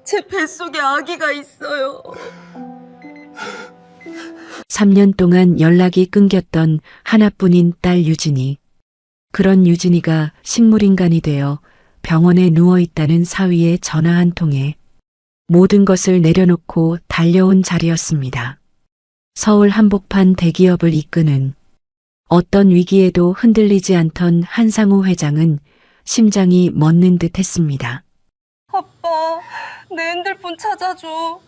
제 뱃속에 아기가 있어요. 3년 동안 연락이 끊겼던 하나뿐인 딸 유진이. 그런 유진이가 식물인간이 되어 병원에 누워있다는 사위의 전화 한 통에 모든 것을 내려놓고 달려온 자리였습니다. 서울 한복판 대기업을 이끄는 어떤 위기에도 흔들리지 않던 한상우 회장은 심장이 멎는 듯 했습니다. 아빠, 내 핸들폰 찾아줘.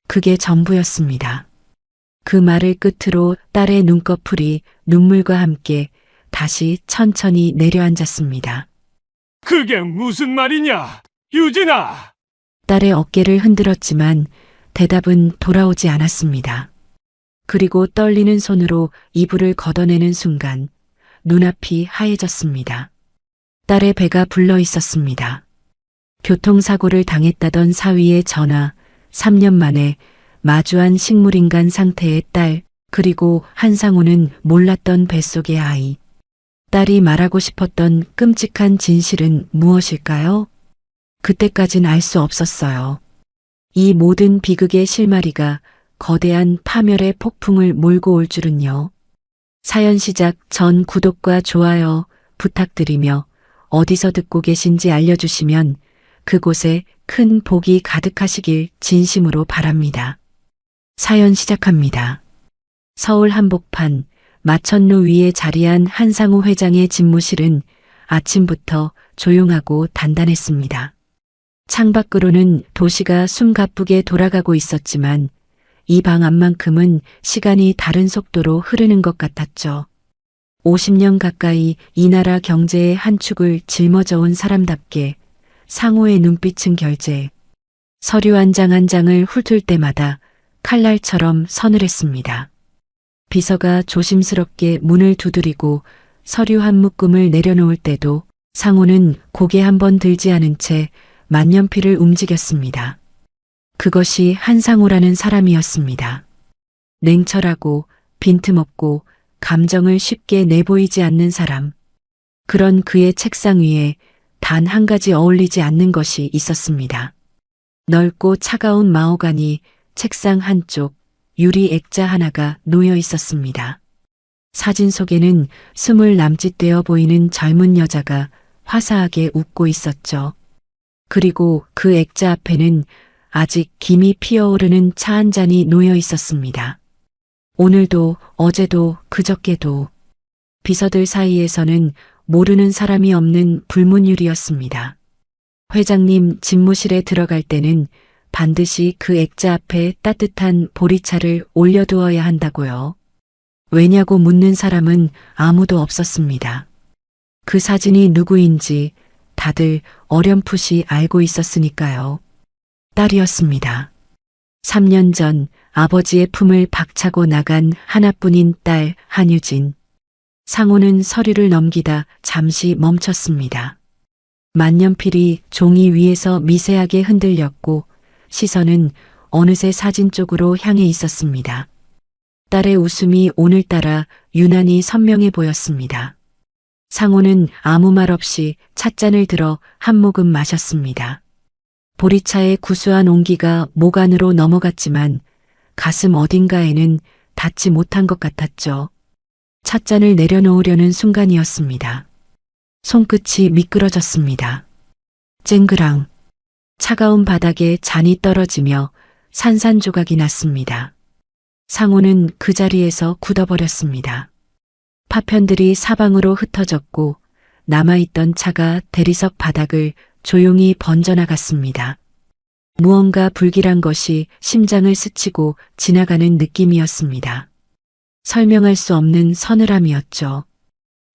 그게 전부였습니다. 그 말을 끝으로 딸의 눈꺼풀이 눈물과 함께 다시 천천히 내려앉았습니다. 그게 무슨 말이냐, 유진아! 딸의 어깨를 흔들었지만 대답은 돌아오지 않았습니다. 그리고 떨리는 손으로 이불을 걷어내는 순간 눈앞이 하얘졌습니다. 딸의 배가 불러 있었습니다. 교통사고를 당했다던 사위의 전화, 3년 만에 마주한 식물인간 상태의 딸, 그리고 한상우는 몰랐던 뱃속의 아이. 딸이 말하고 싶었던 끔찍한 진실은 무엇일까요? 그때까진 알 수 없었어요. 이 모든 비극의 실마리가 거대한 파멸의 폭풍을 몰고 올 줄은요. 사연 시작 전 구독과 좋아요 부탁드리며 어디서 듣고 계신지 알려주시면 그곳에 큰 복이 가득하시길 진심으로 바랍니다. 사연 시작합니다. 서울 한복판 마천루 위에 자리한 한상우 회장의 집무실은 아침부터 조용하고 단단했습니다. 창밖으로는 도시가 숨가쁘게 돌아가고 있었지만 이 방 안만큼은 시간이 다른 속도로 흐르는 것 같았죠. 50년 가까이 이 나라 경제의 한 축을 짊어져온 사람답게 상호의 눈빛은 결제, 서류 한 장 한 장을 훑을 때마다 칼날처럼 서늘했습니다. 비서가 조심스럽게 문을 두드리고 서류 한 묶음을 내려놓을 때도 상호는 고개 한번 들지 않은 채 만년필을 움직였습니다. 그것이 한상우라는 사람이었습니다. 냉철하고 빈틈없고 감정을 쉽게 내보이지 않는 사람. 그런 그의 책상 위에 단 한 가지 어울리지 않는 것이 있었습니다. 넓고 차가운 마호가니 책상 한쪽 유리 액자 하나가 놓여 있었습니다. 사진 속에는 20 남짓되어 보이는 젊은 여자가 화사하게 웃고 있었죠. 그리고 그 액자 앞에는 아직 김이 피어오르는 차 한 잔이 놓여 있었습니다. 오늘도 어제도 그저께도 비서들 사이에서는 모르는 사람이 없는 불문율이었습니다. 회장님 집무실에 들어갈 때는 반드시 그 액자 앞에 따뜻한 보리차를 올려두어야 한다고요. 왜냐고 묻는 사람은 아무도 없었습니다. 그 사진이 누구인지 다들 어렴풋이 알고 있었으니까요. 딸이었습니다. 3년 전 아버지의 품을 박차고 나간 하나뿐인 딸 한유진. 상호는 서류를 넘기다 잠시 멈췄습니다. 만년필이 종이 위에서 미세하게 흔들렸고 시선은 어느새 사진 쪽으로 향해 있었습니다. 딸의 웃음이 오늘따라 유난히 선명해 보였습니다. 상호는 아무 말 없이 찻잔을 들어 한 모금 마셨습니다. 보리차의 구수한 온기가 목 안으로 넘어갔지만 가슴 어딘가에는 닿지 못한 것 같았죠. 찻잔을 내려놓으려는 순간이었습니다. 손끝이 미끄러졌습니다. 쨍그랑 차가운 바닥에 잔이 떨어지며 산산조각이 났습니다. 상호는 그 자리에서 굳어버렸습니다. 파편들이 사방으로 흩어졌고 남아있던 차가 대리석 바닥을 조용히 번져나갔습니다. 무언가 불길한 것이 심장을 스치고 지나가는 느낌이었습니다. 설명할 수 없는 서늘함이었죠.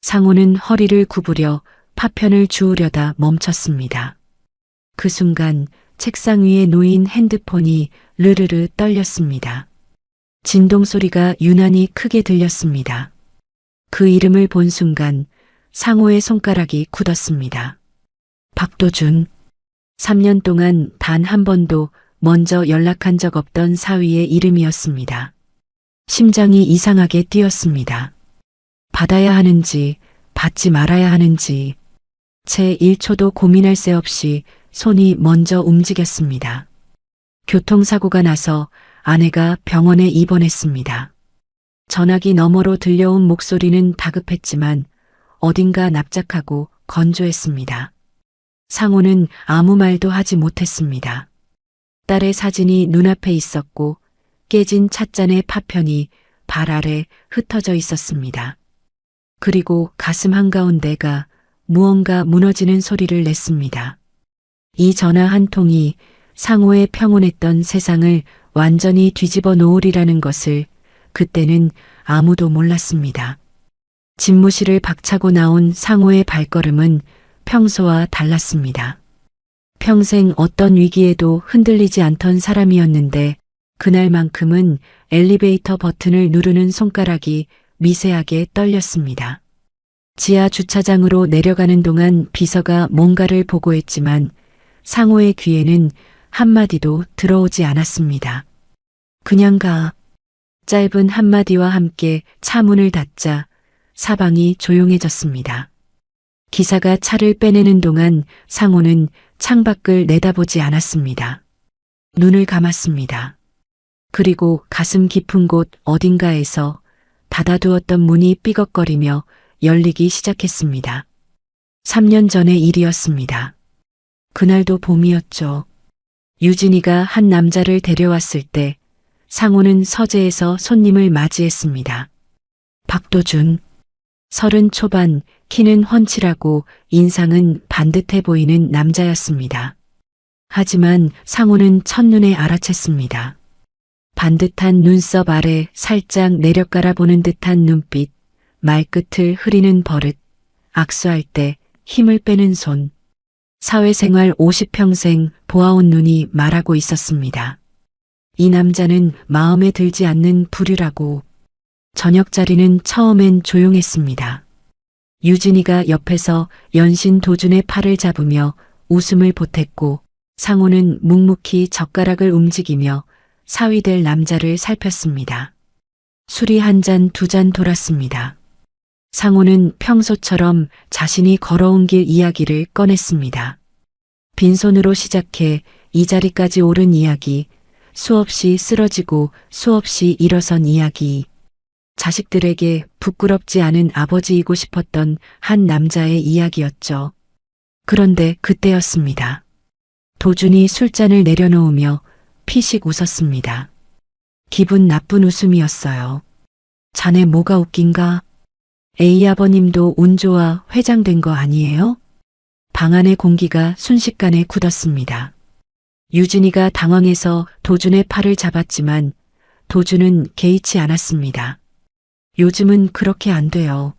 상호는 허리를 구부려 파편을 주우려다 멈췄습니다. 그 순간 책상 위에 놓인 핸드폰이 르르르 떨렸습니다. 진동 소리가 유난히 크게 들렸습니다. 그 이름을 본 순간 상호의 손가락이 굳었습니다. 박도준. 3년 동안 단 한 번도 먼저 연락한 적 없던 사위의 이름이었습니다. 심장이 이상하게 뛰었습니다. 받아야 하는지 받지 말아야 하는지 채 1초도 고민할 새 없이 손이 먼저 움직였습니다. 교통사고가 나서 아내가 병원에 입원했습니다. 전화기 너머로 들려온 목소리는 다급했지만 어딘가 납작하고 건조했습니다. 상호는 아무 말도 하지 못했습니다. 딸의 사진이 눈앞에 있었고 깨진 찻잔의 파편이 발 아래 흩어져 있었습니다. 그리고 가슴 한가운데가 무언가 무너지는 소리를 냈습니다. 이 전화 한 통이 상호의 평온했던 세상을 완전히 뒤집어 놓으리라는 것을 그때는 아무도 몰랐습니다. 집무실을 박차고 나온 상호의 발걸음은 평소와 달랐습니다. 평생 어떤 위기에도 흔들리지 않던 사람이었는데 그날만큼은 엘리베이터 버튼을 누르는 손가락이 미세하게 떨렸습니다. 지하 주차장으로 내려가는 동안 비서가 뭔가를 보고했지만 상호의 귀에는 한마디도 들어오지 않았습니다. 그냥 가. 짧은 한마디와 함께 차 문을 닫자 사방이 조용해졌습니다. 기사가 차를 빼내는 동안 상호는 창밖을 내다보지 않았습니다. 눈을 감았습니다. 그리고 가슴 깊은 곳 어딘가에서 닫아두었던 문이 삐걱거리며 열리기 시작했습니다. 3년 전의 일이었습니다. 그날도 봄이었죠. 유진이가 한 남자를 데려왔을 때 상호는 서재에서 손님을 맞이했습니다. 박도준. 30 초반, 키는 훤칠하고 인상은 반듯해 보이는 남자였습니다. 하지만 상호는 첫눈에 알아챘습니다. 반듯한 눈썹 아래 살짝 내려깔아보는 듯한 눈빛, 말끝을 흐리는 버릇, 악수할 때 힘을 빼는 손. 사회생활 50평생 보아온 눈이 말하고 있었습니다. 이 남자는 마음에 들지 않는 부류라고. 저녁 자리는 처음엔 조용했습니다. 유진이가 옆에서 연신 도준의 팔을 잡으며 웃음을 보탰고 상호는 묵묵히 젓가락을 움직이며 사위될 남자를 살폈습니다. 술이 한 잔 두 잔 돌았습니다. 상호는 평소처럼 자신이 걸어온 길 이야기를 꺼냈습니다. 빈손으로 시작해 이 자리까지 오른 이야기, 수없이 쓰러지고 수없이 일어선 이야기, 자식들에게 부끄럽지 않은 아버지이고 싶었던 한 남자의 이야기였죠. 그런데 그때였습니다. 도준이 술잔을 내려놓으며 피식 웃었습니다. 기분 나쁜 웃음이었어요. 자네 뭐가 웃긴가? 에이 아버님도 운 좋아 회장된 거 아니에요? 방 안의 공기가 순식간에 굳었습니다. 유진이가 당황해서 도준의 팔을 잡았지만 도준은 개의치 않았습니다. 요즘은 그렇게 안 돼요.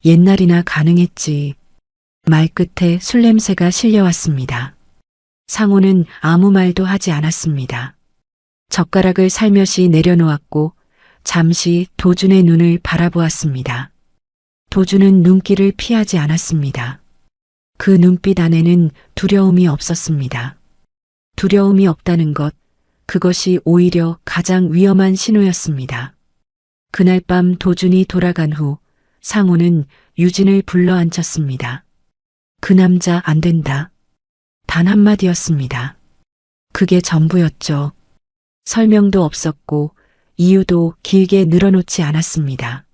옛날이나 가능했지. 말끝에 술 냄새가 실려왔습니다. 상호는 아무 말도 하지 않았습니다. 젓가락을 살며시 내려놓았고 잠시 도준의 눈을 바라보았습니다. 도준은 눈길을 피하지 않았습니다. 그 눈빛 안에는 두려움이 없었습니다. 두려움이 없다는 것, 그것이 오히려 가장 위험한 신호였습니다. 그날 밤 도준이 돌아간 후 상호는 유진을 불러 앉혔습니다. 그 남자 안 된다. 단 한마디였습니다. 그게 전부였죠. 설명도 없었고 이유도 길게 늘어놓지 않았습니다.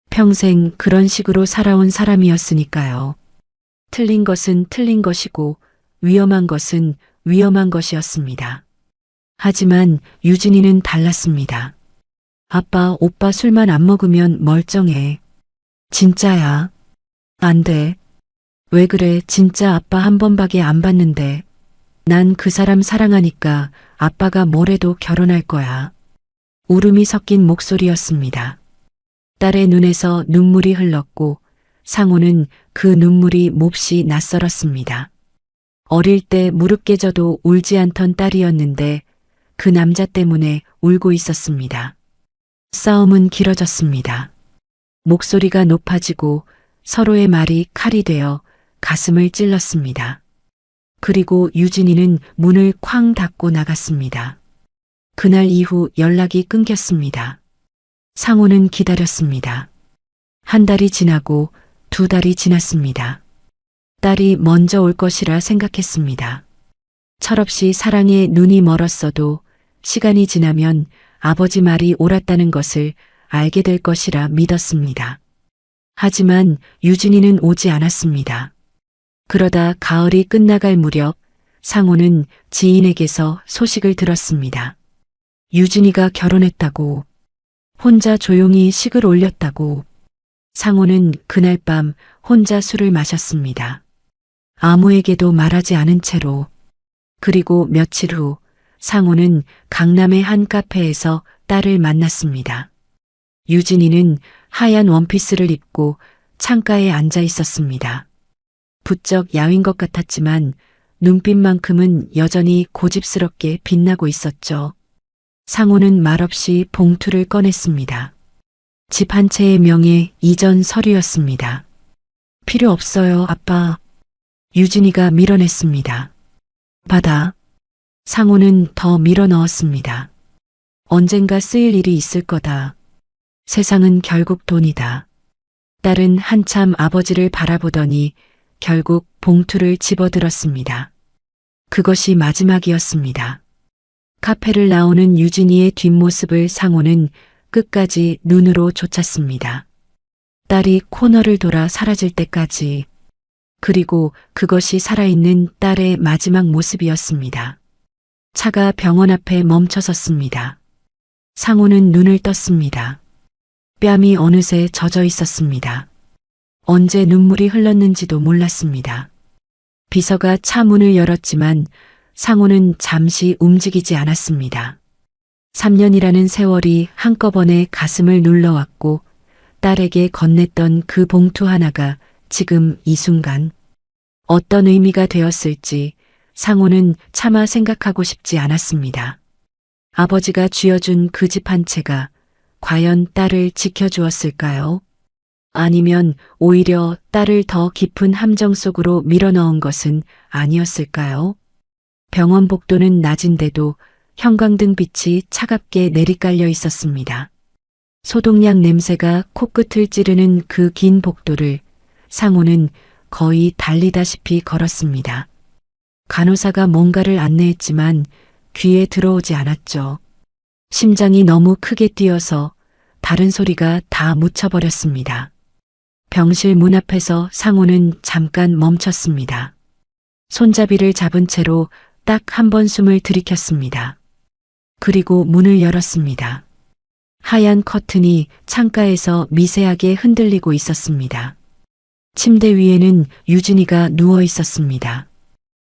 평생 그런 식으로 살아온 사람이었으니까요. 틀린 것은 틀린 것이고 위험한 것은 위험한 것이었습니다. 하지만 유진이는 달랐습니다. 아빠, 오빠 술만 안 먹으면 멀쩡해. 진짜야. 안 돼. 왜 그래? 진짜 아빠 한 번밖에 안 봤는데. 난 그 사람 사랑하니까 아빠가 뭐래도 결혼할 거야. 울음이 섞인 목소리였습니다. 딸의 눈에서 눈물이 흘렀고 상호는 그 눈물이 몹시 낯설었습니다. 어릴 때 무릎 깨져도 울지 않던 딸이었는데 그 남자 때문에 울고 있었습니다. 싸움은 길어졌습니다. 목소리가 높아지고 서로의 말이 칼이 되어 가슴을 찔렀습니다. 그리고 유진이는 문을 쾅 닫고 나갔습니다. 그날 이후 연락이 끊겼습니다. 상호는 기다렸습니다. 한 달이 지나고 두 달이 지났습니다. 딸이 먼저 올 것이라 생각했습니다. 철없이 사랑에 눈이 멀었어도 시간이 지나면 아버지 말이 옳았다는 것을 알게 될 것이라 믿었습니다. 하지만 유진이는 오지 않았습니다. 그러다 가을이 끝나갈 무렵 상호는 지인에게서 소식을 들었습니다. 유진이가 결혼했다고, 혼자 조용히 식을 올렸다고. 상호는 그날 밤 혼자 술을 마셨습니다. 아무에게도 말하지 않은 채로. 그리고 며칠 후 상호는 강남의 한 카페에서 딸을 만났습니다. 유진이는 하얀 원피스를 입고 창가에 앉아 있었습니다. 부쩍 야윈 것 같았지만 눈빛만큼은 여전히 고집스럽게 빛나고 있었죠. 상호는 말없이 봉투를 꺼냈습니다. 집 한 채의 명의 이전 서류였습니다. 필요 없어요, 아빠. 유진이가 밀어냈습니다. 받아. 상호는 더 밀어 넣었습니다. 언젠가 쓰일 일이 있을 거다. 세상은 결국 돈이다. 딸은 한참 아버지를 바라보더니 결국 봉투를 집어들었습니다. 그것이 마지막이었습니다. 카페를 나오는 유진이의 뒷모습을 상호는 끝까지 눈으로 쫓았습니다. 딸이 코너를 돌아 사라질 때까지. 그리고 그것이 살아있는 딸의 마지막 모습이었습니다. 차가 병원 앞에 멈춰섰습니다. 상호는 눈을 떴습니다. 뺨이 어느새 젖어 있었습니다. 언제 눈물이 흘렀는지도 몰랐습니다. 비서가 차 문을 열었지만 상호는 잠시 움직이지 않았습니다. 3년이라는 세월이 한꺼번에 가슴을 눌러왔고 딸에게 건넸던 그 봉투 하나가 지금 이 순간 어떤 의미가 되었을지 상호는 차마 생각하고 싶지 않았습니다. 아버지가 쥐어준 그 집 한 채가 과연 딸을 지켜주었을까요? 아니면 오히려 딸을 더 깊은 함정 속으로 밀어넣은 것은 아니었을까요? 병원 복도는 낮인데도 형광등 빛이 차갑게 내리깔려 있었습니다. 소독약 냄새가 코끝을 찌르는 그 긴 복도를 상호는 거의 달리다시피 걸었습니다. 간호사가 뭔가를 안내했지만 귀에 들어오지 않았죠. 심장이 너무 크게 뛰어서 다른 소리가 다 묻혀버렸습니다. 병실 문 앞에서 상호는 잠깐 멈췄습니다. 손잡이를 잡은 채로 딱 한 번 숨을 들이켰습니다. 그리고 문을 열었습니다. 하얀 커튼이 창가에서 미세하게 흔들리고 있었습니다. 침대 위에는 유진이가 누워 있었습니다.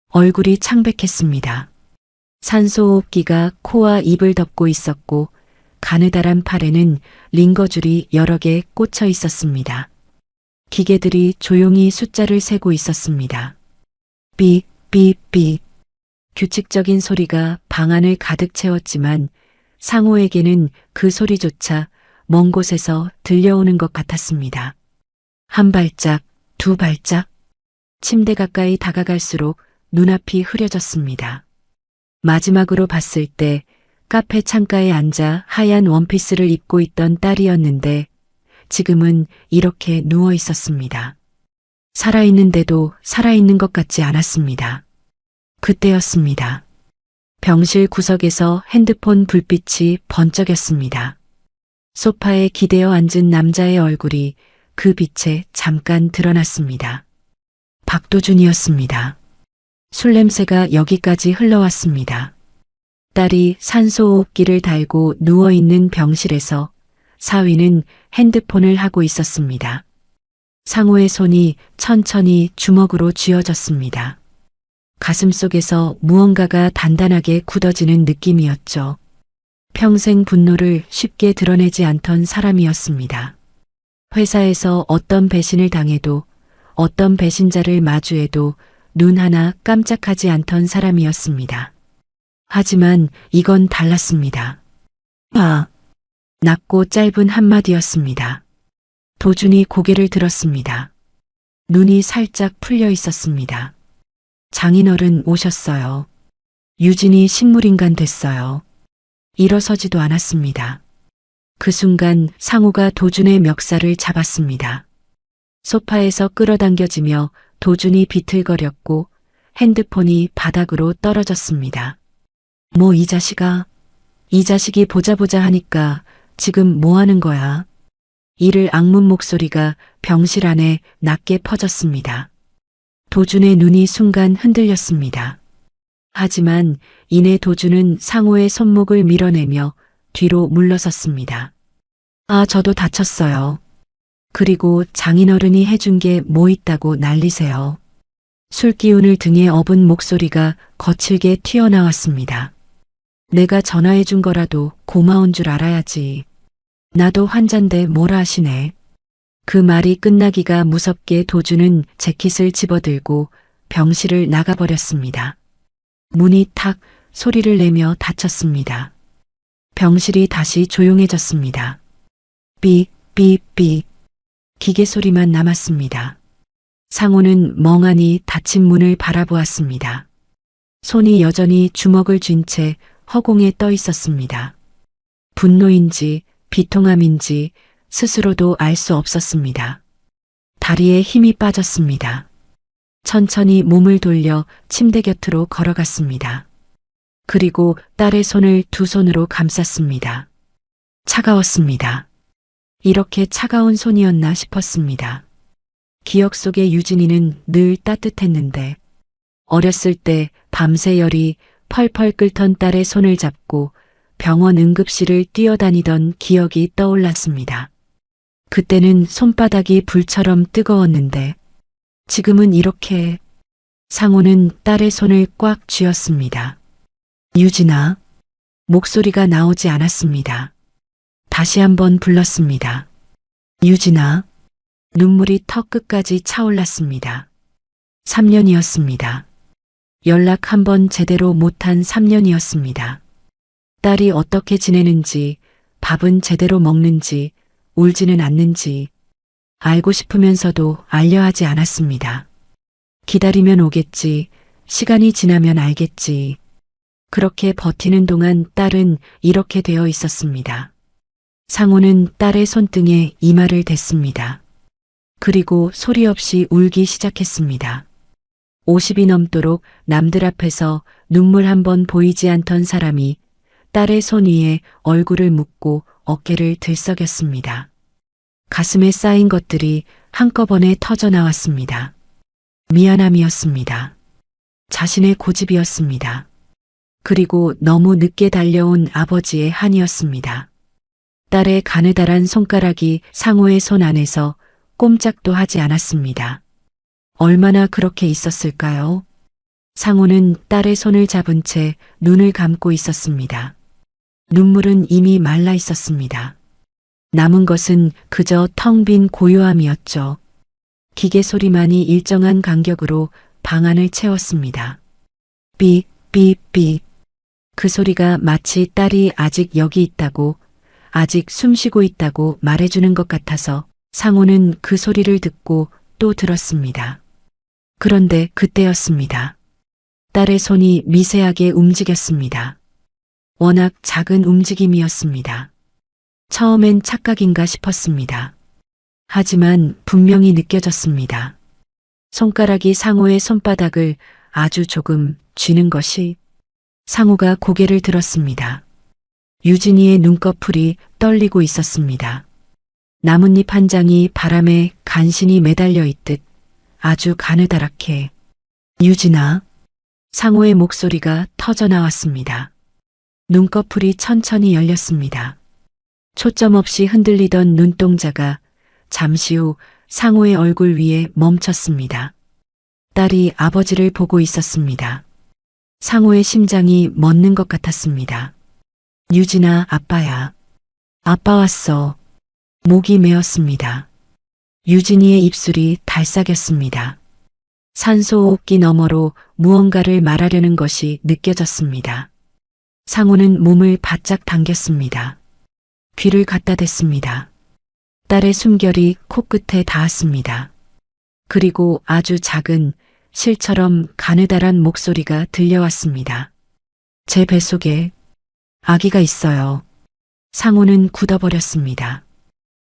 얼굴이 창백했습니다. 산소호흡기가 코와 입을 덮고 있었고 가느다란 팔에는 링거줄이 여러 개 꽂혀 있었습니다. 기계들이 조용히 숫자를 세고 있었습니다. 삑, 삑, 삑. 규칙적인 소리가 방 안을 가득 채웠지만 상호에게는 그 소리조차 먼 곳에서 들려오는 것 같았습니다. 한 발짝, 두 발짝. 침대 가까이 다가갈수록 눈앞이 흐려졌습니다. 마지막으로 봤을 때 카페 창가에 앉아 하얀 원피스를 입고 있던 딸이었는데 지금은 이렇게 누워 있었습니다. 살아있는데도 살아있는 것 같지 않았습니다. 그때였습니다. 병실 구석에서 핸드폰 불빛이 번쩍였습니다. 소파에 기대어 앉은 남자의 얼굴이 그 빛에 잠깐 드러났습니다. 박도준이었습니다. 술 냄새가 여기까지 흘러왔습니다. 딸이 산소호흡기를 달고 누워있는 병실에서 사위는 핸드폰을 하고 있었습니다. 상호의 손이 천천히 주먹으로 쥐어졌습니다. 가슴속에서 무언가가 단단하게 굳어지는 느낌이었죠. 평생 분노를 쉽게 드러내지 않던 사람이었습니다. 회사에서 어떤 배신을 당해도 어떤 배신자를 마주해도 눈 하나 깜짝하지 않던 사람이었습니다. 하지만 이건 달랐습니다. 낮고 짧은 한마디였습니다. 도준이 고개를 들었습니다. 눈이 살짝 풀려 있었습니다. 장인어른 오셨어요. 유진이 식물인간 됐어요. 일어서지도 않았습니다. 그 순간 상호가 도준의 멱살을 잡았습니다. 소파에서 끌어당겨지며 도준이 비틀거렸고 핸드폰이 바닥으로 떨어졌습니다. 뭐 이 자식이 보자 하니까 지금 뭐 하는 거야? 이를 악문 목소리가 병실 안에 낮게 퍼졌습니다. 도준의 눈이 순간 흔들렸습니다. 하지만 이내 도준은 상호의 손목을 밀어내며 뒤로 물러섰습니다. 아, 저도 다쳤어요. 그리고 장인어른이 해준 게 뭐 있다고 난리세요. 술기운을 등에 업은 목소리가 거칠게 튀어나왔습니다. 내가 전화해 준 거라도 고마운 줄 알아야지. 나도 환잔데 뭐라 하시네. 그 말이 끝나기가 무섭게 도준은 재킷을 집어들고 병실을 나가버렸습니다. 문이 탁 소리를 내며 닫혔습니다. 병실이 다시 조용해졌습니다. 삑, 삑, 삑. 기계 소리만 남았습니다. 상호는 멍하니 닫힌 문을 바라보았습니다. 손이 여전히 주먹을 쥔 채 허공에 떠 있었습니다. 분노인지 비통함인지 스스로도 알 수 없었습니다. 다리에 힘이 빠졌습니다. 천천히 몸을 돌려 침대 곁으로 걸어갔습니다. 그리고 딸의 손을 두 손으로 감쌌습니다. 차가웠습니다. 이렇게 차가운 손이었나 싶었습니다. 기억 속의 유진이는 늘 따뜻했는데 어렸을 때 밤새 열이 펄펄 끓던 딸의 손을 잡고 병원 응급실을 뛰어다니던 기억이 떠올랐습니다. 그때는 손바닥이 불처럼 뜨거웠는데 지금은 이렇게. 상호는 딸의 손을 꽉 쥐었습니다. 유진아. 목소리가 나오지 않았습니다. 다시 한번 불렀습니다. 유진아. 눈물이 턱 끝까지 차올랐습니다. 3년이었습니다. 연락 한번 제대로 못한 3년이었습니다. 딸이 어떻게 지내는지, 밥은 제대로 먹는지, 울지는 않는지 알고 싶으면서도 알려 하지 않았습니다. 기다리면 오겠지, 시간이 지나면 알겠지. 그렇게 버티는 동안 딸은 이렇게 되어 있었습니다. 상호는 딸의 손등에 이마를 댔습니다. 그리고 소리 없이 울기 시작했습니다. 50이 넘도록 남들 앞에서 눈물 한 번 보이지 않던 사람이 딸의 손 위에 얼굴을 묻고 어깨를 들썩였습니다. 가슴에 쌓인 것들이 한꺼번에 터져 나왔습니다. 미안함이었습니다. 자신의 고집이었습니다. 그리고 너무 늦게 달려온 아버지의 한이었습니다. 딸의 가느다란 손가락이 상호의 손 안에서 꼼짝도 하지 않았습니다. 얼마나 그렇게 있었을까요? 상호는 딸의 손을 잡은 채 눈을 감고 있었습니다. 눈물은 이미 말라 있었습니다. 남은 것은 그저 텅 빈 고요함이었죠. 기계 소리만이 일정한 간격으로 방 안을 채웠습니다. 삑, 삑, 삑. 그 소리가 마치 딸이 아직 여기 있다고, 아직 숨쉬고 있다고 말해주는 것 같아서 상호는 그 소리를 듣고 또 들었습니다. 그런데 그때였습니다. 딸의 손이 미세하게 움직였습니다. 워낙 작은 움직임이었습니다. 처음엔 착각인가 싶었습니다. 하지만 분명히 느껴졌습니다. 손가락이 상호의 손바닥을 아주 조금 쥐는 것이. 상호가 고개를 들었습니다. 유진이의 눈꺼풀이 떨리고 있었습니다. 나뭇잎 한 장이 바람에 간신히 매달려 있듯 아주 가느다랗게. 유진아. 상호의 목소리가 터져 나왔습니다. 눈꺼풀이 천천히 열렸습니다. 초점 없이 흔들리던 눈동자가 잠시 후 상호의 얼굴 위에 멈췄습니다. 딸이 아버지를 보고 있었습니다. 상호의 심장이 멎는 것 같았습니다. 유진아, 아빠야. 아빠 왔어. 목이 메었습니다. 유진이의 입술이 달싹였습니다. 산소호흡기 너머로 무언가를 말하려는 것이 느껴졌습니다. 상호는 몸을 바짝 당겼습니다. 귀를 갖다 댔습니다. 딸의 숨결이 코끝에 닿았습니다. 그리고 아주 작은 실처럼 가느다란 목소리가 들려왔습니다. 제 뱃속에 아기가 있어요. 상호는 굳어버렸습니다.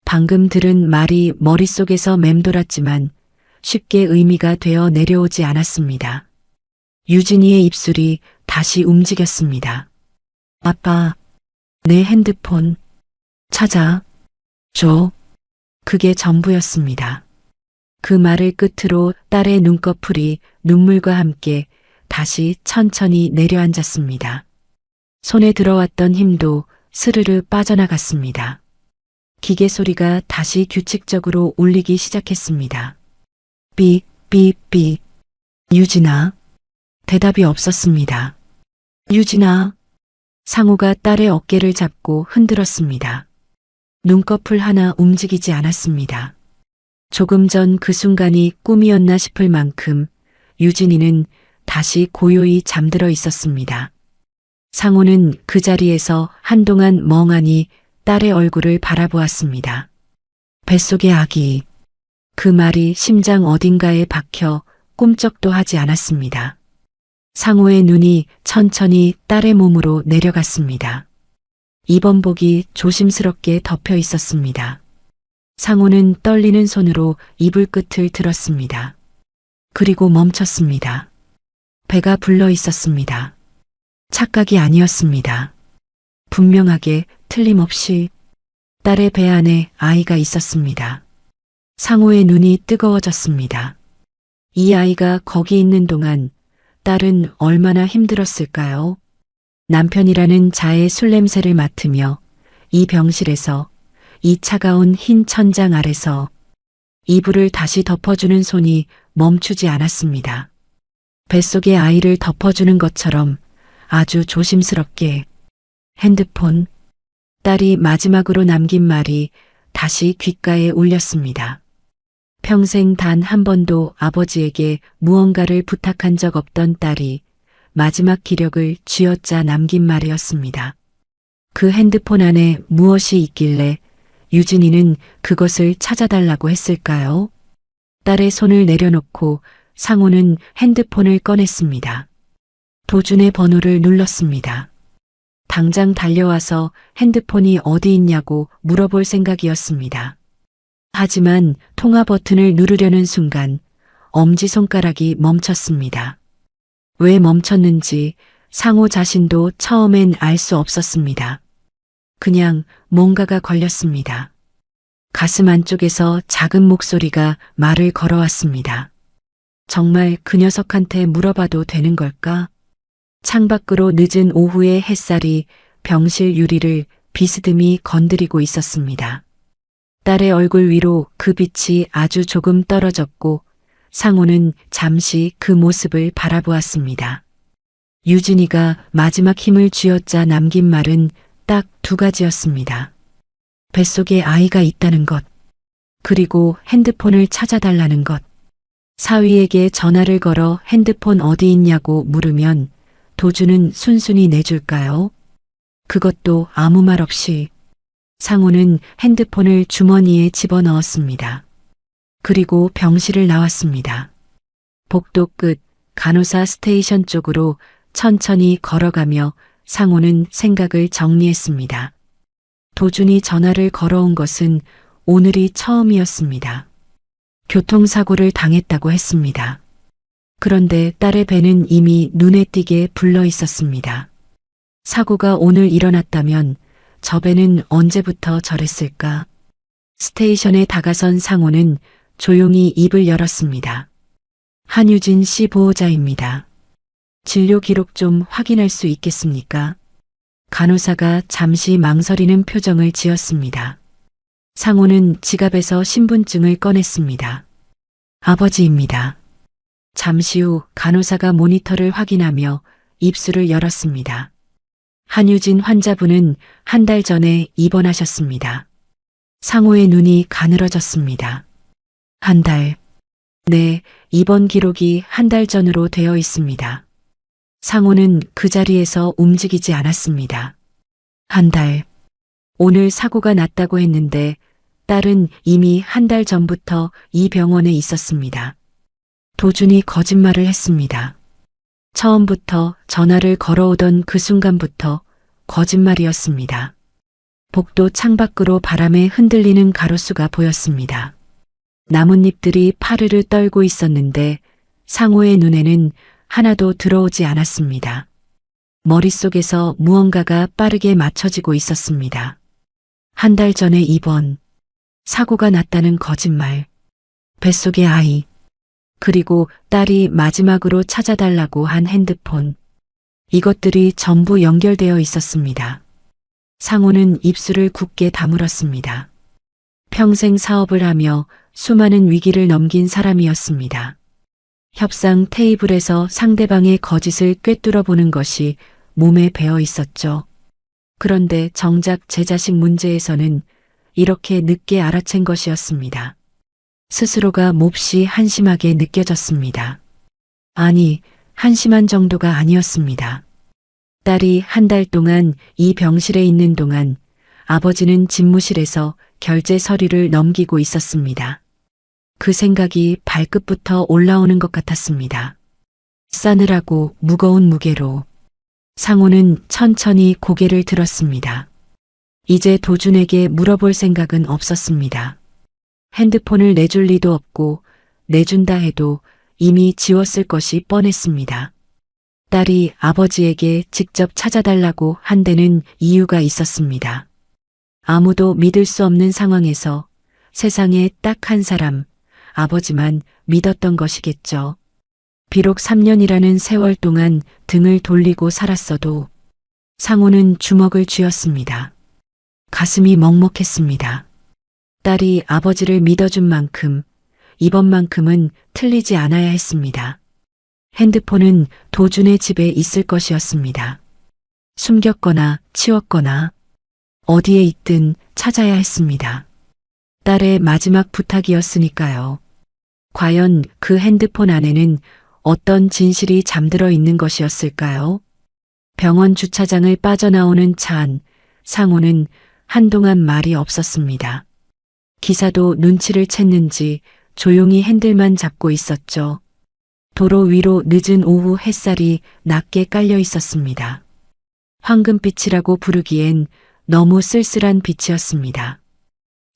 방금 들은 말이 머릿속에서 맴돌았지만 쉽게 의미가 되어 내려오지 않았습니다. 유진이의 입술이 다시 움직였습니다. 아빠, 내 핸드폰 찾아 줘. 그게 전부였습니다. 그 말을 끝으로 딸의 눈꺼풀이 눈물과 함께 다시 천천히 내려앉았습니다. 손에 들어왔던 힘도 스르르 빠져나갔습니다. 기계 소리가 다시 규칙적으로 울리기 시작했습니다. 삐, 삐, 삐. 유진아. 대답이 없었습니다. 유진아. 상우가 딸의 어깨를 잡고 흔들었습니다. 눈꺼풀 하나 움직이지 않았습니다. 조금 전 그 순간이 꿈이었나 싶을 만큼 유진이는 다시 고요히 잠들어 있었습니다. 상우는 그 자리에서 한동안 멍하니 딸의 얼굴을 바라보았습니다. 뱃속의 아기. 그 말이 심장 어딘가에 박혀 꿈쩍도 하지 않았습니다. 상우의 눈이 천천히 딸의 몸으로 내려갔습니다. 입원복이 조심스럽게 덮여 있었습니다. 상우는 떨리는 손으로 이불 끝을 들었습니다. 그리고 멈췄습니다. 배가 불러 있었습니다. 착각이 아니었습니다. 분명하게 틀림없이 딸의 배 안에 아이가 있었습니다. 상우의 눈이 뜨거워졌습니다. 이 아이가 거기 있는 동안 딸은 얼마나 힘들었을까요? 남편이라는 자의 술 냄새를 맡으며 이 병실에서 이 차가운 흰 천장 아래서 이불을 다시 덮어주는 손이 멈추지 않았습니다. 뱃속의 아이를 덮어주는 것처럼 아주 조심스럽게 핸드폰, 딸이 마지막으로 남긴 말이 다시 귓가에 울렸습니다. 평생 단 한 번도 아버지에게 무언가를 부탁한 적 없던 딸이 마지막 기력을 쥐어짜 남긴 말이었습니다. 그 핸드폰 안에 무엇이 있길래 유진이는 그것을 찾아달라고 했을까요? 딸의 손을 내려놓고 상우는 핸드폰을 꺼냈습니다. 도준의 번호를 눌렀습니다. 당장 달려와서 핸드폰이 어디 있냐고 물어볼 생각이었습니다. 하지만 통화 버튼을 누르려는 순간 엄지손가락이 멈췄습니다. 왜 멈췄는지 상우 자신도 처음엔 알 수 없었습니다. 그냥 뭔가가 걸렸습니다. 가슴 안쪽에서 작은 목소리가 말을 걸어왔습니다. 정말 그 녀석한테 물어봐도 되는 걸까? 창밖으로 늦은 오후의 햇살이 병실 유리를 비스듬히 건드리고 있었습니다. 딸의 얼굴 위로 그 빛이 아주 조금 떨어졌고 상우는 잠시 그 모습을 바라보았습니다. 유진이가 마지막 힘을 쥐어짜 남긴 말은 딱 두 가지였습니다. 뱃속에 아이가 있다는 것, 그리고 핸드폰을 찾아달라는 것. 사위에게 전화를 걸어 핸드폰 어디 있냐고 물으면 도주는 순순히 내줄까요? 그것도 아무 말 없이. 상우는 핸드폰을 주머니에 집어넣었습니다. 그리고 병실을 나왔습니다. 복도 끝 간호사 스테이션 쪽으로 천천히 걸어가며 상우는 생각을 정리했습니다. 도준이 전화를 걸어온 것은 오늘이 처음이었습니다. 교통사고를 당했다고 했습니다. 그런데 딸의 배는 이미 눈에 띄게 불러 있었습니다. 사고가 오늘 일어났다면 저 배는 언제부터 저랬을까? 스테이션에 다가선 상호는 조용히 입을 열었습니다. 한유진 씨 보호자입니다. 진료 기록 좀 확인할 수 있겠습니까? 간호사가 잠시 망설이는 표정을 지었습니다. 상호는 지갑에서 신분증을 꺼냈습니다. 아버지입니다. 잠시 후 간호사가 모니터를 확인하며 입술을 열었습니다. 한유진 환자분은 한 달 전에 입원하셨습니다. 상호의 눈이 가늘어졌습니다. 한 달. 네, 입원 기록이 한 달 전으로 되어 있습니다. 상호는 그 자리에서 움직이지 않았습니다. 한 달. 오늘 사고가 났다고 했는데 딸은 이미 한 달 전부터 이 병원에 있었습니다. 도준이 거짓말을 했습니다. 처음부터 전화를 걸어오던 그 순간부터 거짓말이었습니다. 복도 창밖으로 바람에 흔들리는 가로수가 보였습니다. 나뭇잎들이 파르르 떨고 있었는데 상호의 눈에는 하나도 들어오지 않았습니다. 머릿속에서 무언가가 빠르게 맞춰지고 있었습니다. 한 달 전에 입원, 사고가 났다는 거짓말, 뱃속의 아이, 그리고 딸이 마지막으로 찾아달라고 한 핸드폰. 이것들이 전부 연결되어 있었습니다. 상호는 입술을 굳게 다물었습니다. 평생 사업을 하며 수많은 위기를 넘긴 사람이었습니다. 협상 테이블에서 상대방의 거짓을 꿰뚫어 보는 것이 몸에 배어 있었죠. 그런데 정작 제 자식 문제에서는 이렇게 늦게 알아챈 것이었습니다. 스스로가 몹시 한심하게 느껴졌습니다. 아니, 한심한 정도가 아니었습니다. 딸이 한 달 동안 이 병실에 있는 동안 아버지는 집무실에서 결제 서류를 넘기고 있었습니다. 그 생각이 발끝부터 올라오는 것 같았습니다. 싸늘하고 무거운 무게로. 상호는 천천히 고개를 들었습니다. 이제 도준에게 물어볼 생각은 없었습니다. 핸드폰을 내줄 리도 없고 내준다 해도 이미 지웠을 것이 뻔했습니다. 딸이 아버지에게 직접 찾아달라고 한 데는 이유가 있었습니다. 아무도 믿을 수 없는 상황에서 세상에 딱 한 사람, 아버지만 믿었던 것이겠죠. 비록 3년이라는 세월 동안 등을 돌리고 살았어도 상호는 주먹을 쥐었습니다. 가슴이 먹먹했습니다. 딸이 아버지를 믿어준 만큼 이번만큼은 틀리지 않아야 했습니다. 핸드폰은 도준의 집에 있을 것이었습니다. 숨겼거나 치웠거나 어디에 있든 찾아야 했습니다. 딸의 마지막 부탁이었으니까요. 과연 그 핸드폰 안에는 어떤 진실이 잠들어 있는 것이었을까요? 병원 주차장을 빠져나오는 차 안, 상호는 한동안 말이 없었습니다. 기사도 눈치를 챘는지 조용히 핸들만 잡고 있었죠. 도로 위로 늦은 오후 햇살이 낮게 깔려 있었습니다. 황금빛이라고 부르기엔 너무 쓸쓸한 빛이었습니다.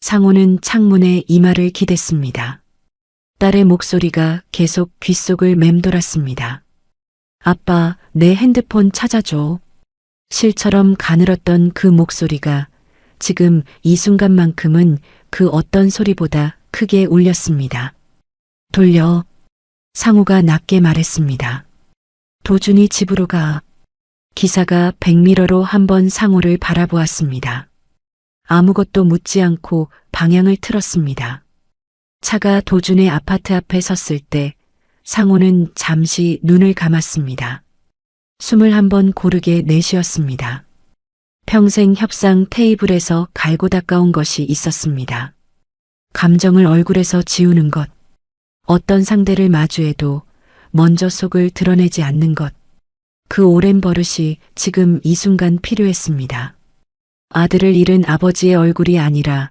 상호는 창문에 이마를 기댔습니다. 딸의 목소리가 계속 귓속을 맴돌았습니다. 아빠, 내 핸드폰 찾아줘. 실처럼 가늘었던 그 목소리가 지금 이 순간만큼은 그 어떤 소리보다 크게 울렸습니다. 돌려. 상호가 낮게 말했습니다. 도준이 집으로 가. 기사가 백미러로 한번 상호를 바라보았습니다. 아무것도 묻지 않고 방향을 틀었습니다. 차가 도준의 아파트 앞에 섰을 때 상호는 잠시 눈을 감았습니다. 숨을 한번 고르게 내쉬었습니다. 평생 협상 테이블에서 갈고 닦아온 것이 있었습니다. 감정을 얼굴에서 지우는 것, 어떤 상대를 마주해도 먼저 속을 드러내지 않는 것, 그 오랜 버릇이 지금 이 순간 필요했습니다. 아들을 잃은 아버지의 얼굴이 아니라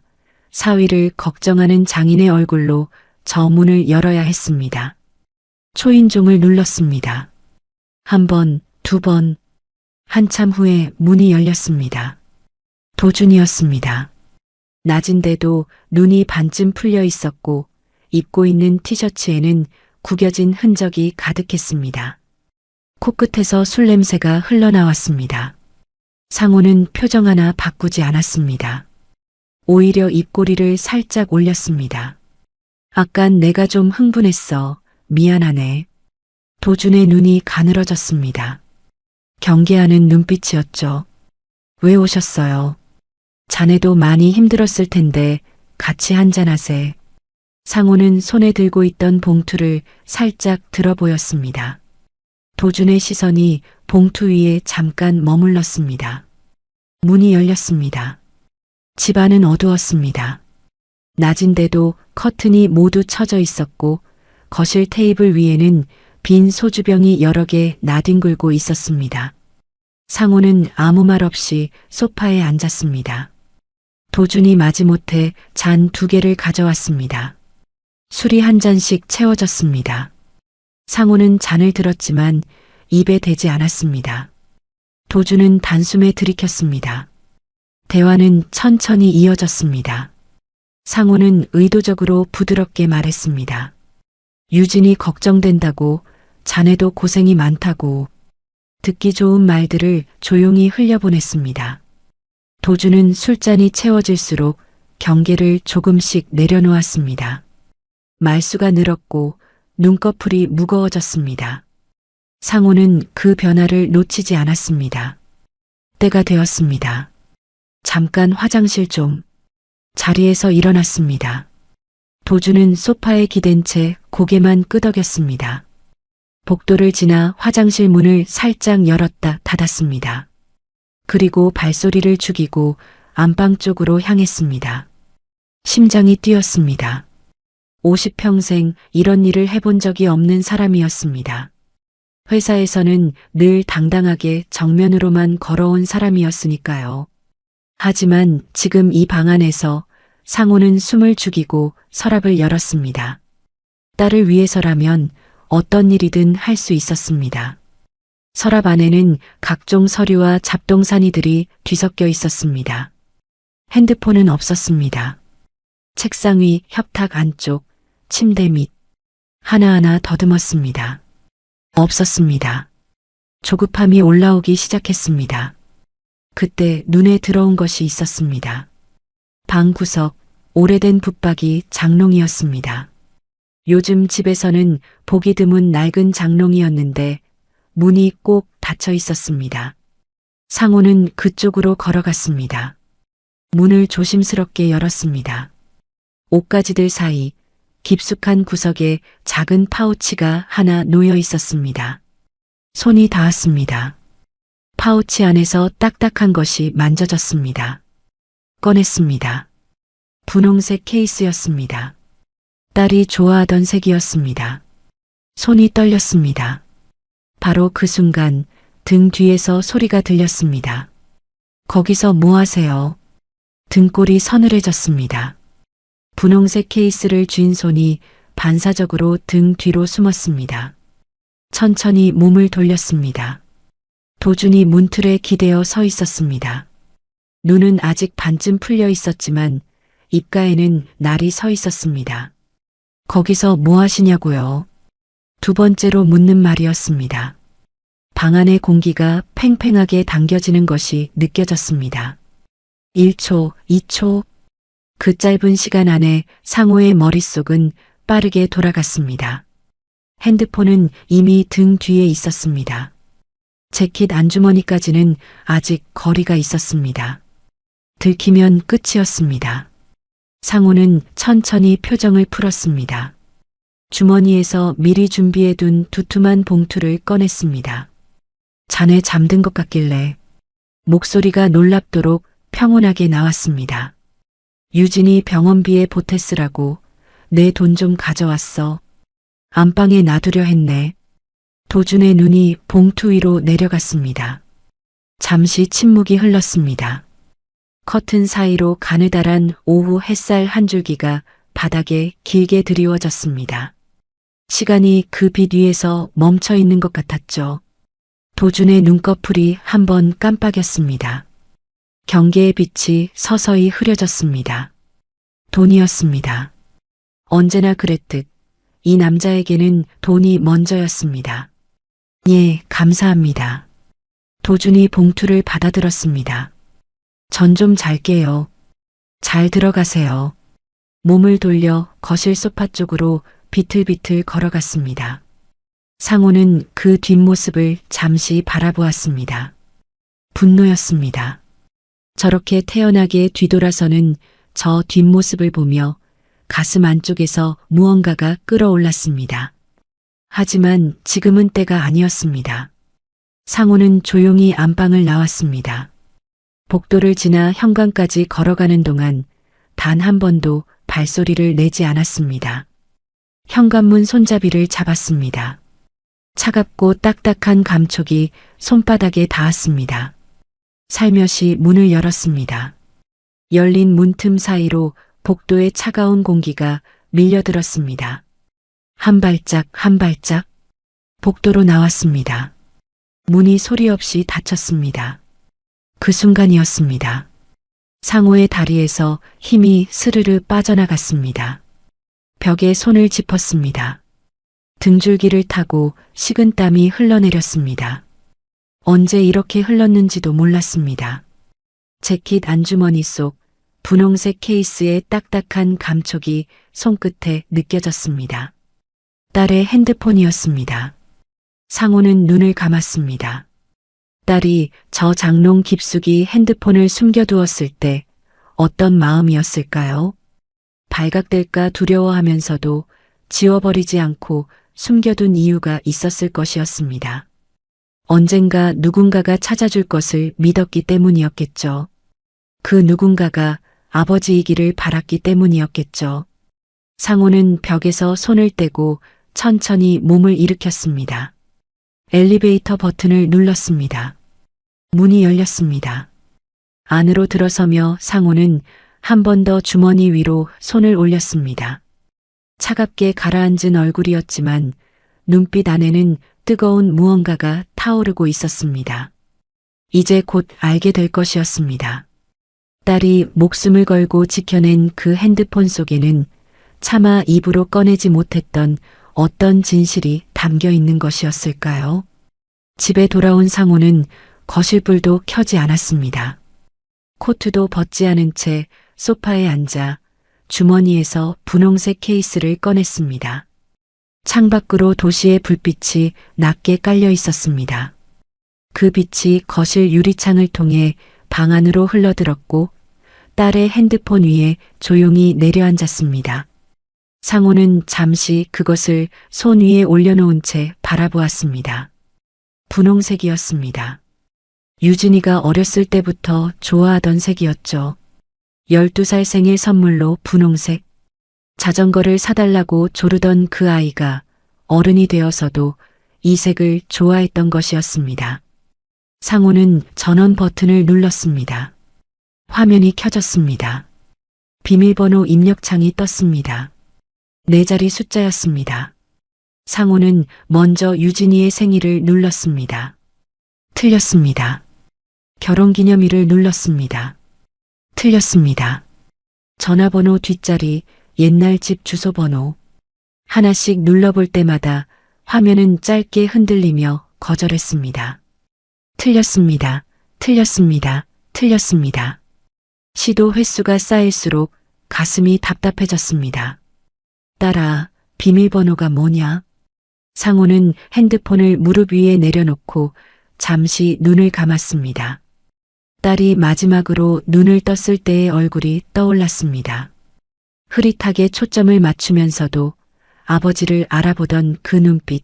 사위를 걱정하는 장인의 얼굴로 저 문을 열어야 했습니다. 초인종을 눌렀습니다. 한 번, 두 번, 한참 후에 문이 열렸습니다. 도준이었습니다. 낮인데도 눈이 반쯤 풀려 있었고 입고 있는 티셔츠에는 구겨진 흔적이 가득했습니다. 코끝에서 술 냄새가 흘러나왔습니다. 상호는 표정 하나 바꾸지 않았습니다. 오히려 입꼬리를 살짝 올렸습니다. 아깐 내가 좀 흥분했어. 미안하네. 도준의 눈이 가늘어졌습니다. 경계하는 눈빛이었죠. 왜 오셨어요? 자네도 많이 힘들었을 텐데 같이 한잔하세. 상호는 손에 들고 있던 봉투를 살짝 들어 보였습니다. 도준의 시선이 봉투 위에 잠깐 머물렀습니다. 문이 열렸습니다. 집안은 어두웠습니다. 낮인데도 커튼이 모두 쳐져 있었고 거실 테이블 위에는 빈 소주병이 여러 개 나뒹굴고 있었습니다. 상호는 아무 말 없이 소파에 앉았습니다. 도준이 마지못해 잔 2개를 가져왔습니다. 술이 한 잔씩 채워졌습니다. 상호는 잔을 들었지만 입에 대지 않았습니다. 도준은 단숨에 들이켰습니다. 대화는 천천히 이어졌습니다. 상호는 의도적으로 부드럽게 말했습니다. 유진이 걱정된다고 자네도 고생이 많다고 듣기 좋은 말들을 조용히 흘려보냈습니다. 도주는 술잔이 채워질수록 경계를 조금씩 내려놓았습니다. 말수가 늘었고 눈꺼풀이 무거워졌습니다. 상호는 그 변화를 놓치지 않았습니다. 때가 되었습니다. 잠깐 화장실 좀. 자리에서 일어났습니다. 도주는 소파에 기댄 채 고개만 끄덕였습니다. 복도를 지나 화장실 문을 살짝 열었다 닫았습니다. 그리고 발소리를 죽이고 안방 쪽으로 향했습니다. 심장이 뛰었습니다. 50평생 이런 일을 해본 적이 없는 사람이었습니다. 회사에서는 늘 당당하게 정면으로만 걸어온 사람이었으니까요. 하지만 지금 이 방 안에서 상호는 숨을 죽이고 서랍을 열었습니다. 딸을 위해서라면 어떤 일이든 할 수 있었습니다. 서랍 안에는 각종 서류와 잡동사니들이 뒤섞여 있었습니다. 핸드폰은 없었습니다. 책상 위 협탁 안쪽, 침대 밑 하나하나 더듬었습니다. 없었습니다. 조급함이 올라오기 시작했습니다. 그때 눈에 들어온 것이 있었습니다. 방 구석, 오래된 붙박이 장롱이었습니다. 요즘 집에서는 보기 드문 낡은 장롱이었는데 문이 꼭 닫혀 있었습니다. 상호는 그쪽으로 걸어갔습니다. 문을 조심스럽게 열었습니다. 옷가지들 사이 깊숙한 구석에 작은 파우치가 하나 놓여 있었습니다. 손이 닿았습니다. 파우치 안에서 딱딱한 것이 만져졌습니다. 꺼냈습니다. 분홍색 케이스였습니다. 딸이 좋아하던 색이었습니다. 손이 떨렸습니다. 바로 그 순간 등 뒤에서 소리가 들렸습니다. 거기서 뭐 하세요? 등골이 서늘해졌습니다. 분홍색 케이스를 쥔 손이 반사적으로 등 뒤로 숨었습니다. 천천히 몸을 돌렸습니다. 도준이 문틀에 기대어 서 있었습니다. 눈은 아직 반쯤 풀려 있었지만 입가에는 날이 서 있었습니다. 거기서 뭐 하시냐고요? 두 번째로 묻는 말이었습니다. 방 안의 공기가 팽팽하게 당겨지는 것이 느껴졌습니다. 1초, 2초. 그 짧은 시간 안에 상호의 머릿속은 빠르게 돌아갔습니다. 핸드폰은 이미 등 뒤에 있었습니다. 재킷 안주머니까지는 아직 거리가 있었습니다. 들키면 끝이었습니다. 상호는 천천히 표정을 풀었습니다. 주머니에서 미리 준비해둔 두툼한 봉투를 꺼냈습니다. 자네 잠든 것 같길래. 목소리가 놀랍도록 평온하게 나왔습니다. 유진이 병원비에 보탰으라고 내 돈 좀 가져왔어. 안방에 놔두려 했네. 도준의 눈이 봉투 위로 내려갔습니다. 잠시 침묵이 흘렀습니다. 커튼 사이로 가느다란 오후 햇살 한 줄기가 바닥에 길게 드리워졌습니다. 시간이 그 빛 위에서 멈춰 있는 것 같았죠. 도준의 눈꺼풀이 한번 깜빡였습니다. 경계의 빛이 서서히 흐려졌습니다. 돈이었습니다. 언제나 그랬듯 이 남자에게는 돈이 먼저였습니다. 예, 감사합니다. 도준이 봉투를 받아들었습니다. 전 좀 잘게요. 잘 들어가세요. 몸을 돌려 거실 소파 쪽으로 비틀비틀 걸어갔습니다. 상호는 그 뒷모습을 잠시 바라보았습니다. 분노였습니다. 저렇게 태연하게 뒤돌아서는 저 뒷모습을 보며 가슴 안쪽에서 무언가가 끌어올랐습니다. 하지만 지금은 때가 아니었습니다. 상호는 조용히 안방을 나왔습니다. 복도를 지나 현관까지 걸어가는 동안 단 한 번도 발소리를 내지 않았습니다. 현관문 손잡이를 잡았습니다. 차갑고 딱딱한 감촉이 손바닥에 닿았습니다. 살며시 문을 열었습니다. 열린 문틈 사이로 복도의 차가운 공기가 밀려들었습니다. 한 발짝 한 발짝 복도로 나왔습니다. 문이 소리 없이 닫혔습니다. 그 순간이었습니다. 상호의 다리에서 힘이 스르르 빠져나갔습니다. 벽에 손을 짚었습니다. 등줄기를 타고 식은땀이 흘러내렸습니다. 언제 이렇게 흘렀는지도 몰랐습니다. 재킷 안주머니 속 분홍색 케이스의 딱딱한 감촉이 손끝에 느껴졌습니다. 딸의 핸드폰이었습니다. 상호는 눈을 감았습니다. 딸이 저 장롱 깊숙이 핸드폰을 숨겨두었을 때 어떤 마음이었을까요? 발각될까 두려워하면서도 지워버리지 않고 숨겨둔 이유가 있었을 것이었습니다. 언젠가 누군가가 찾아줄 것을 믿었기 때문이었겠죠. 그 누군가가 아버지이기를 바랐기 때문이었겠죠. 상호는 벽에서 손을 떼고 천천히 몸을 일으켰습니다. 엘리베이터 버튼을 눌렀습니다. 문이 열렸습니다. 안으로 들어서며 상호는 한 번 더 주머니 위로 손을 올렸습니다. 차갑게 가라앉은 얼굴이었지만 눈빛 안에는 뜨거운 무언가가 타오르고 있었습니다. 이제 곧 알게 될 것이었습니다. 딸이 목숨을 걸고 지켜낸 그 핸드폰 속에는 차마 입으로 꺼내지 못했던 어떤 진실이 담겨 있는 것이었을까요? 집에 돌아온 상호는 거실불도 켜지 않았습니다. 코트도 벗지 않은 채 소파에 앉아 주머니에서 분홍색 케이스를 꺼냈습니다. 창밖으로 도시의 불빛이 낮게 깔려 있었습니다. 그 빛이 거실 유리창을 통해 방 안으로 흘러들었고 딸의 핸드폰 위에 조용히 내려앉았습니다. 상호는 잠시 그것을 손 위에 올려놓은 채 바라보았습니다. 분홍색이었습니다. 유진이가 어렸을 때부터 좋아하던 색이었죠. 12살 생일 선물로 분홍색. 자전거를 사달라고 조르던 그 아이가 어른이 되어서도 이 색을 좋아했던 것이었습니다. 상호는 전원 버튼을 눌렀습니다. 화면이 켜졌습니다. 비밀번호 입력창이 떴습니다. 4자리 숫자였습니다. 상호는 먼저 유진이의 생일을 눌렀습니다. 틀렸습니다. 결혼기념일을 눌렀습니다. 틀렸습니다. 전화번호 뒷자리, 옛날 집 주소번호. 하나씩 눌러볼 때마다 화면은 짧게 흔들리며 거절했습니다. 틀렸습니다. 틀렸습니다. 틀렸습니다. 시도 횟수가 쌓일수록 가슴이 답답해졌습니다. 딸아, 비밀번호가 뭐냐? 상호는 핸드폰을 무릎 위에 내려놓고 잠시 눈을 감았습니다. 딸이 마지막으로 눈을 떴을 때의 얼굴이 떠올랐습니다. 흐릿하게 초점을 맞추면서도 아버지를 알아보던 그 눈빛,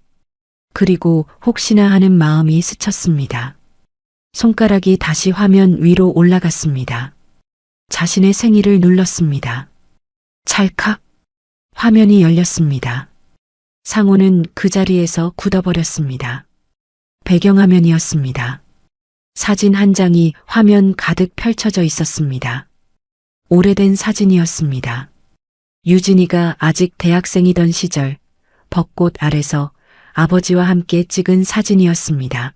그리고 혹시나 하는 마음이 스쳤습니다. 손가락이 다시 화면 위로 올라갔습니다. 자신의 생일을 눌렀습니다. 찰칵, 화면이 열렸습니다. 상호는 그 자리에서 굳어버렸습니다. 배경화면이었습니다. 사진 한 장이 화면 가득 펼쳐져 있었습니다. 오래된 사진이었습니다. 유진이가 아직 대학생이던 시절 벚꽃 아래서 아버지와 함께 찍은 사진이었습니다.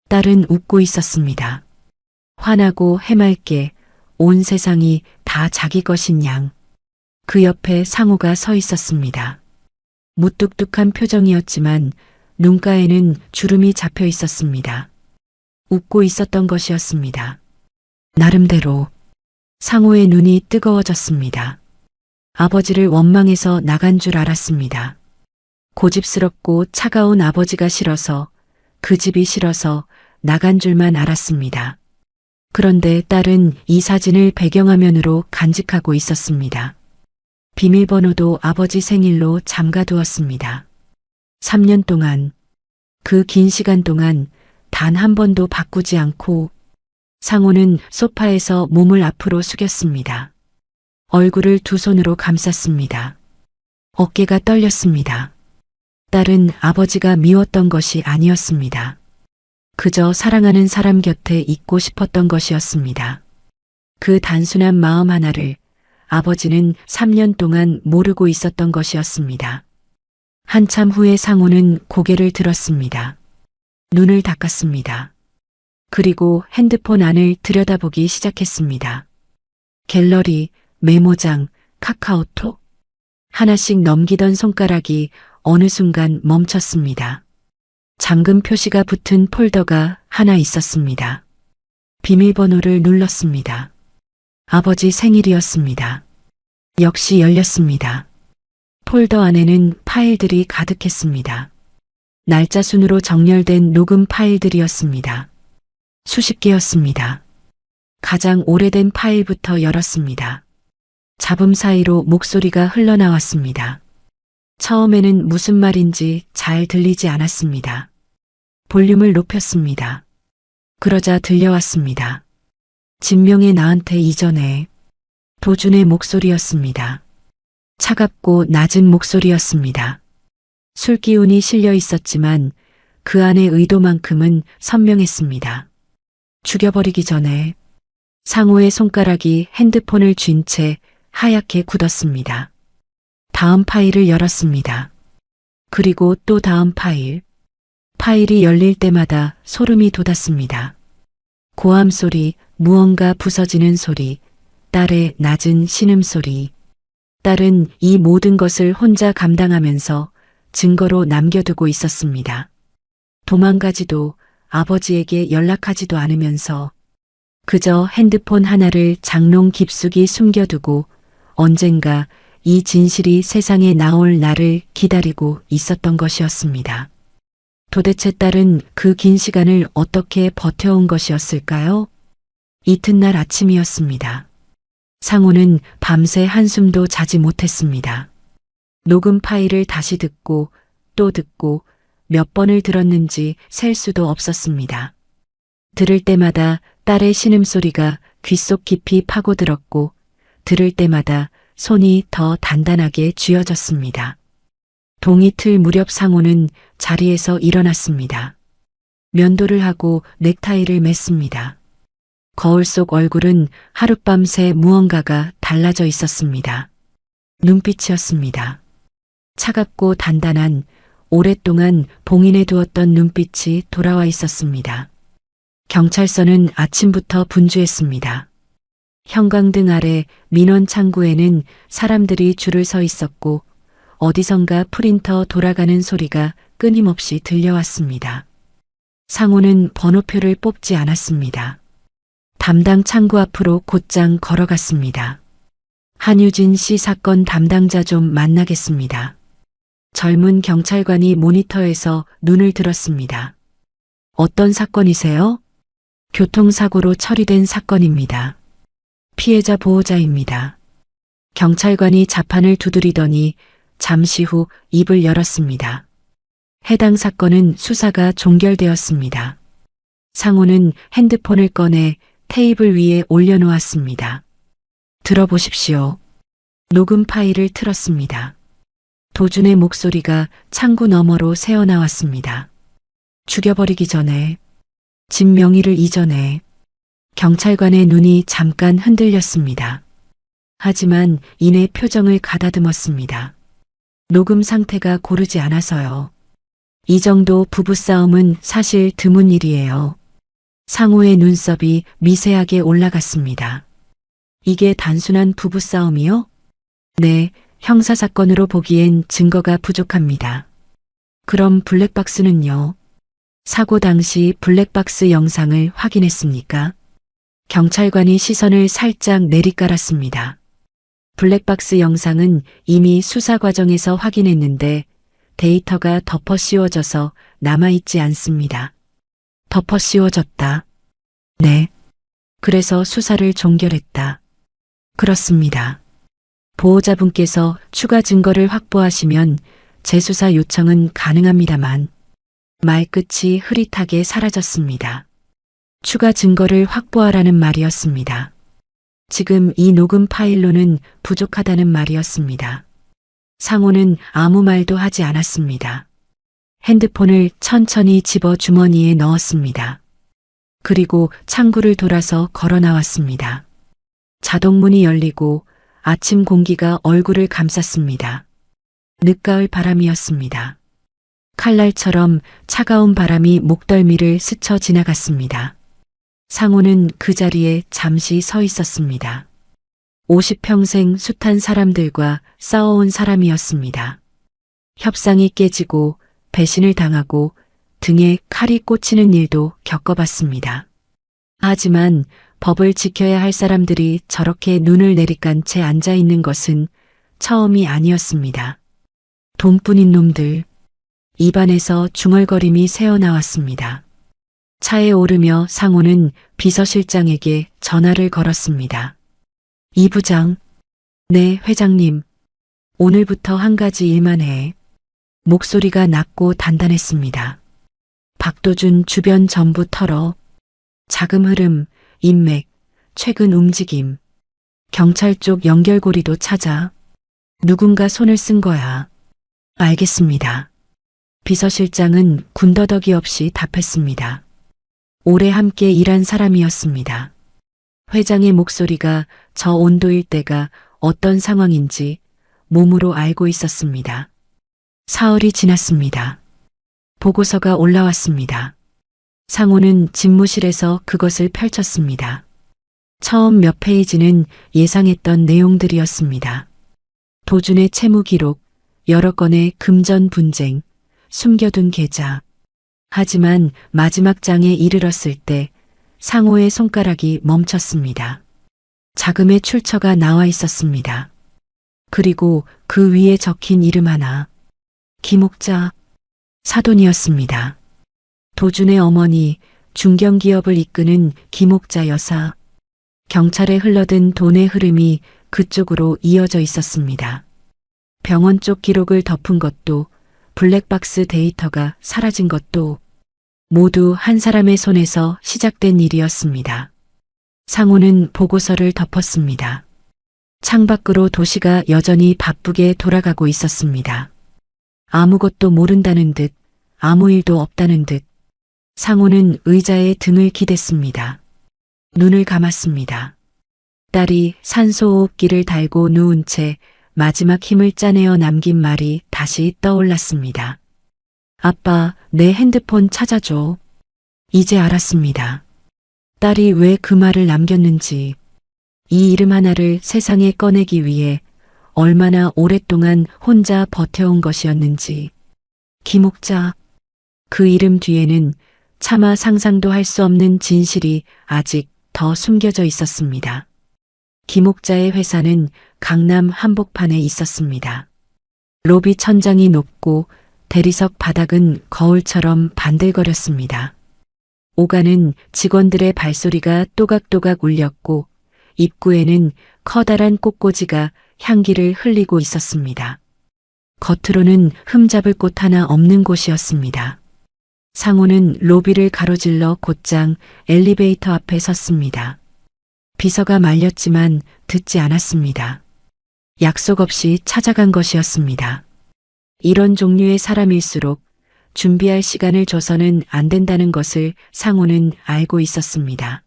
딸은 웃고 있었습니다. 환하고 해맑게 온 세상이 다 자기 것인 양. 그 옆에 상호가 서 있었습니다. 무뚝뚝한 표정이었지만 눈가에는 주름이 잡혀 있었습니다. 웃고 있었던 것이었습니다. 나름대로 상호의 눈이 뜨거워졌습니다. 아버지를 원망해서 나간 줄 알았습니다. 고집스럽고 차가운 아버지가 싫어서, 그 집이 싫어서 나간 줄만 알았습니다. 그런데 딸은 이 사진을 배경화면으로 간직하고 있었습니다. 비밀번호도 아버지 생일로 잠가두었습니다. 3년 동안, 그 긴 시간 동안 단 한 번도 바꾸지 않고 상호는 소파에서 몸을 앞으로 숙였습니다. 얼굴을 두 손으로 감쌌습니다. 어깨가 떨렸습니다. 딸은 아버지가 미웠던 것이 아니었습니다. 그저 사랑하는 사람 곁에 있고 싶었던 것이었습니다. 그 단순한 마음 하나를 아버지는 3년 동안 모르고 있었던 것이었습니다. 한참 후에 상호는 고개를 들었습니다. 눈을 닦았습니다. 그리고 핸드폰 안을 들여다보기 시작했습니다. 갤러리, 메모장, 카카오톡. 하나씩 넘기던 손가락이 어느 순간 멈췄습니다. 잠금 표시가 붙은 폴더가 하나 있었습니다. 비밀번호를 눌렀습니다. 아버지 생일이었습니다. 역시 열렸습니다. 폴더 안에는 파일들이 가득했습니다. 날짜 순으로 정렬된 녹음 파일들이었습니다. 수십 개였습니다. 가장 오래된 파일부터 열었습니다. 잡음 사이로 목소리가 흘러나왔습니다. 처음에는 무슨 말인지 잘 들리지 않았습니다. 볼륨을 높였습니다. 그러자 들려왔습니다. 진명의 나한테 이전에 도준의 목소리였습니다. 차갑고 낮은 목소리였습니다. 술 기운이 실려 있었지만 그 안의 의도만큼은 선명했습니다. 죽여버리기 전에 상호의 손가락이 핸드폰을 쥔 채 하얗게 굳었습니다. 다음 파일을 열었습니다. 그리고 또 다음 파일. 파일이 열릴 때마다 소름이 돋았습니다. 고함 소리, 무언가 부서지는 소리, 딸의 낮은 신음소리. 딸은 이 모든 것을 혼자 감당하면서 증거로 남겨두고 있었습니다. 도망가지도 아버지에게 연락하지도 않으면서 그저 핸드폰 하나를 장롱 깊숙이 숨겨두고 언젠가 이 진실이 세상에 나올 날을 기다리고 있었던 것이었습니다. 도대체 딸은 그 긴 시간을 어떻게 버텨온 것이었을까요? 이튿날 아침이었습니다. 상호는 밤새 한숨도 자지 못했습니다. 녹음 파일을 다시 듣고 또 듣고 몇 번을 들었는지 셀 수도 없었습니다. 들을 때마다 딸의 신음소리가 귓속 깊이 파고들었고 들을 때마다 손이 더 단단하게 쥐어졌습니다. 동이틀 무렵 상호는 자리에서 일어났습니다. 면도를 하고 넥타이를 맸습니다. 거울 속 얼굴은 하룻밤새 무언가가 달라져 있었습니다. 눈빛이었습니다. 차갑고 단단한 오랫동안 봉인해 두었던 눈빛이 돌아와 있었습니다. 경찰서는 아침부터 분주했습니다. 형광등 아래 민원 창구에는 사람들이 줄을 서 있었고 어디선가 프린터 돌아가는 소리가 끊임없이 들려왔습니다. 상호는 번호표를 뽑지 않았습니다. 담당 창구 앞으로 곧장 걸어갔습니다. 한유진 씨 사건 담당자 좀 만나겠습니다. 젊은 경찰관이 모니터에서 눈을 들었습니다. 어떤 사건이세요? 교통사고로 처리된 사건입니다. 피해자 보호자입니다. 경찰관이 자판을 두드리더니 잠시 후 입을 열었습니다. 해당 사건은 수사가 종결되었습니다. 상호는 핸드폰을 꺼내 테이블 위에 올려놓았습니다. 들어보십시오. 녹음 파일을 틀었습니다. 도준의 목소리가 창구 너머로 새어나왔습니다. 죽여버리기 전에, 진명희를 이전에. 경찰관의 눈이 잠깐 흔들렸습니다. 하지만 이내 표정을 가다듬었습니다. 녹음 상태가 고르지 않아서요. 이 정도 부부싸움은 사실 드문 일이에요. 상호의 눈썹이 미세하게 올라갔습니다. 이게 단순한 부부싸움이요? 네, 형사사건으로 보기엔 증거가 부족합니다. 그럼 블랙박스는요? 사고 당시 블랙박스 영상을 확인했습니까? 경찰관이 시선을 살짝 내리깔았습니다. 블랙박스 영상은 이미 수사 과정에서 확인했는데 데이터가 덮어 씌워져서 남아있지 않습니다. 덮어 씌워졌다. 네. 그래서 수사를 종결했다. 그렇습니다. 보호자분께서 추가 증거를 확보하시면 재수사 요청은 가능합니다만 말끝이 흐릿하게 사라졌습니다. 추가 증거를 확보하라는 말이었습니다. 지금 이 녹음 파일로는 부족하다는 말이었습니다. 상호는 아무 말도 하지 않았습니다. 핸드폰을 천천히 집어 주머니에 넣었습니다. 그리고 창구를 돌아서 걸어 나왔습니다. 자동문이 열리고 아침 공기가 얼굴을 감쌌습니다. 늦가을 바람이었습니다. 칼날처럼 차가운 바람이 목덜미를 스쳐 지나갔습니다. 상호는 그 자리에 잠시 서 있었습니다. 50평생 숱한 사람들과 싸워온 사람이었습니다. 협상이 깨지고 배신을 당하고 등에 칼이 꽂히는 일도 겪어봤습니다. 하지만 법을 지켜야 할 사람들이 저렇게 눈을 내리깐 채 앉아 있는 것은 처음이 아니었습니다. 돈뿐인 놈들. 입안에서 중얼거림이 새어나왔습니다. 차에 오르며 상호는 비서실장에게 전화를 걸었습니다. 이 부장. 네, 회장님. 오늘부터 한 가지 일만 해. 목소리가 낮고 단단했습니다. 박도준 주변 전부 털어. 자금 흐름, 인맥, 최근 움직임. 경찰 쪽 연결고리도 찾아. 누군가 손을 쓴 거야. 알겠습니다. 비서실장은 군더더기 없이 답했습니다. 오래 함께 일한 사람이었습니다. 회장의 목소리가 저 온도일 때가 어떤 상황인지 몸으로 알고 있었습니다. 사흘이 지났습니다. 보고서가 올라왔습니다. 상호는 집무실에서 그것을 펼쳤습니다. 처음 몇 페이지는 예상했던 내용들이었습니다. 도준의 채무 기록, 여러 건의 금전 분쟁, 숨겨둔 계좌. 하지만 마지막 장에 이르렀을 때 상호의 손가락이 멈췄습니다. 자금의 출처가 나와 있었습니다. 그리고 그 위에 적힌 이름 하나. 김옥자. 사돈이었습니다. 도준의 어머니, 중견기업을 이끄는 김옥자 여사. 경찰에 흘러든 돈의 흐름이 그쪽으로 이어져 있었습니다. 병원 쪽 기록을 덮은 것도, 블랙박스 데이터가 사라진 것도 모두 한 사람의 손에서 시작된 일이었습니다. 상호는 보고서를 덮었습니다. 창밖으로 도시가 여전히 바쁘게 돌아가고 있었습니다. 아무것도 모른다는 듯, 아무 일도 없다는 듯. 상호는 의자에 등을 기댔습니다. 눈을 감았습니다. 딸이 산소호흡기를 달고 누운 채 마지막 힘을 짜내어 남긴 말이 다시 떠올랐습니다. 아빠, 내 핸드폰 찾아줘. 이제 알았습니다. 딸이 왜 그 말을 남겼는지, 이 이름 하나를 세상에 꺼내기 위해 얼마나 오랫동안 혼자 버텨온 것이었는지. 김옥자. 그 이름 뒤에는 차마 상상도 할 수 없는 진실이 아직 더 숨겨져 있었습니다. 김옥자의 회사는 강남 한복판에 있었습니다. 로비 천장이 높고 대리석 바닥은 거울처럼 반들거렸습니다. 오가는 직원들의 발소리가 또각또각 울렸고 입구에는 커다란 꽃꽂이가 향기를 흘리고 있었습니다. 겉으로는 흠잡을 곳 하나 없는 곳이었습니다. 상호는 로비를 가로질러 곧장 엘리베이터 앞에 섰습니다. 비서가 말렸지만 듣지 않았습니다. 약속 없이 찾아간 것이었습니다. 이런 종류의 사람일수록 준비할 시간을 줘서는 안 된다는 것을 상호는 알고 있었습니다.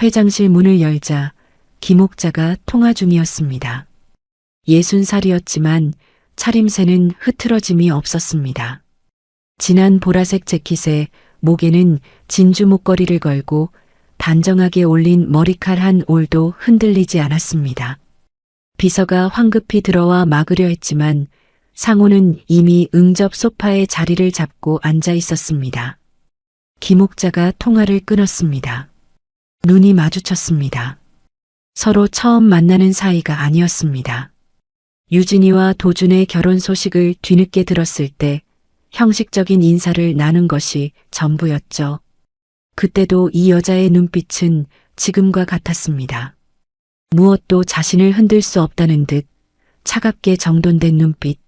회장실 문을 열자 김옥자가 통화 중이었습니다. 60살이었지만 차림새는 흐트러짐이 없었습니다. 진한 보라색 재킷에 목에는 진주 목걸이를 걸고 단정하게 올린 머리칼 한 올도 흔들리지 않았습니다. 비서가 황급히 들어와 막으려 했지만 상호는 이미 응접 소파에 자리를 잡고 앉아 있었습니다. 김옥자가 통화를 끊었습니다. 눈이 마주쳤습니다. 서로 처음 만나는 사이가 아니었습니다. 유진이와 도준의 결혼 소식을 뒤늦게 들었을 때 형식적인 인사를 나눈 것이 전부였죠. 그때도 이 여자의 눈빛은 지금과 같았습니다. 무엇도 자신을 흔들 수 없다는 듯 차갑게 정돈된 눈빛.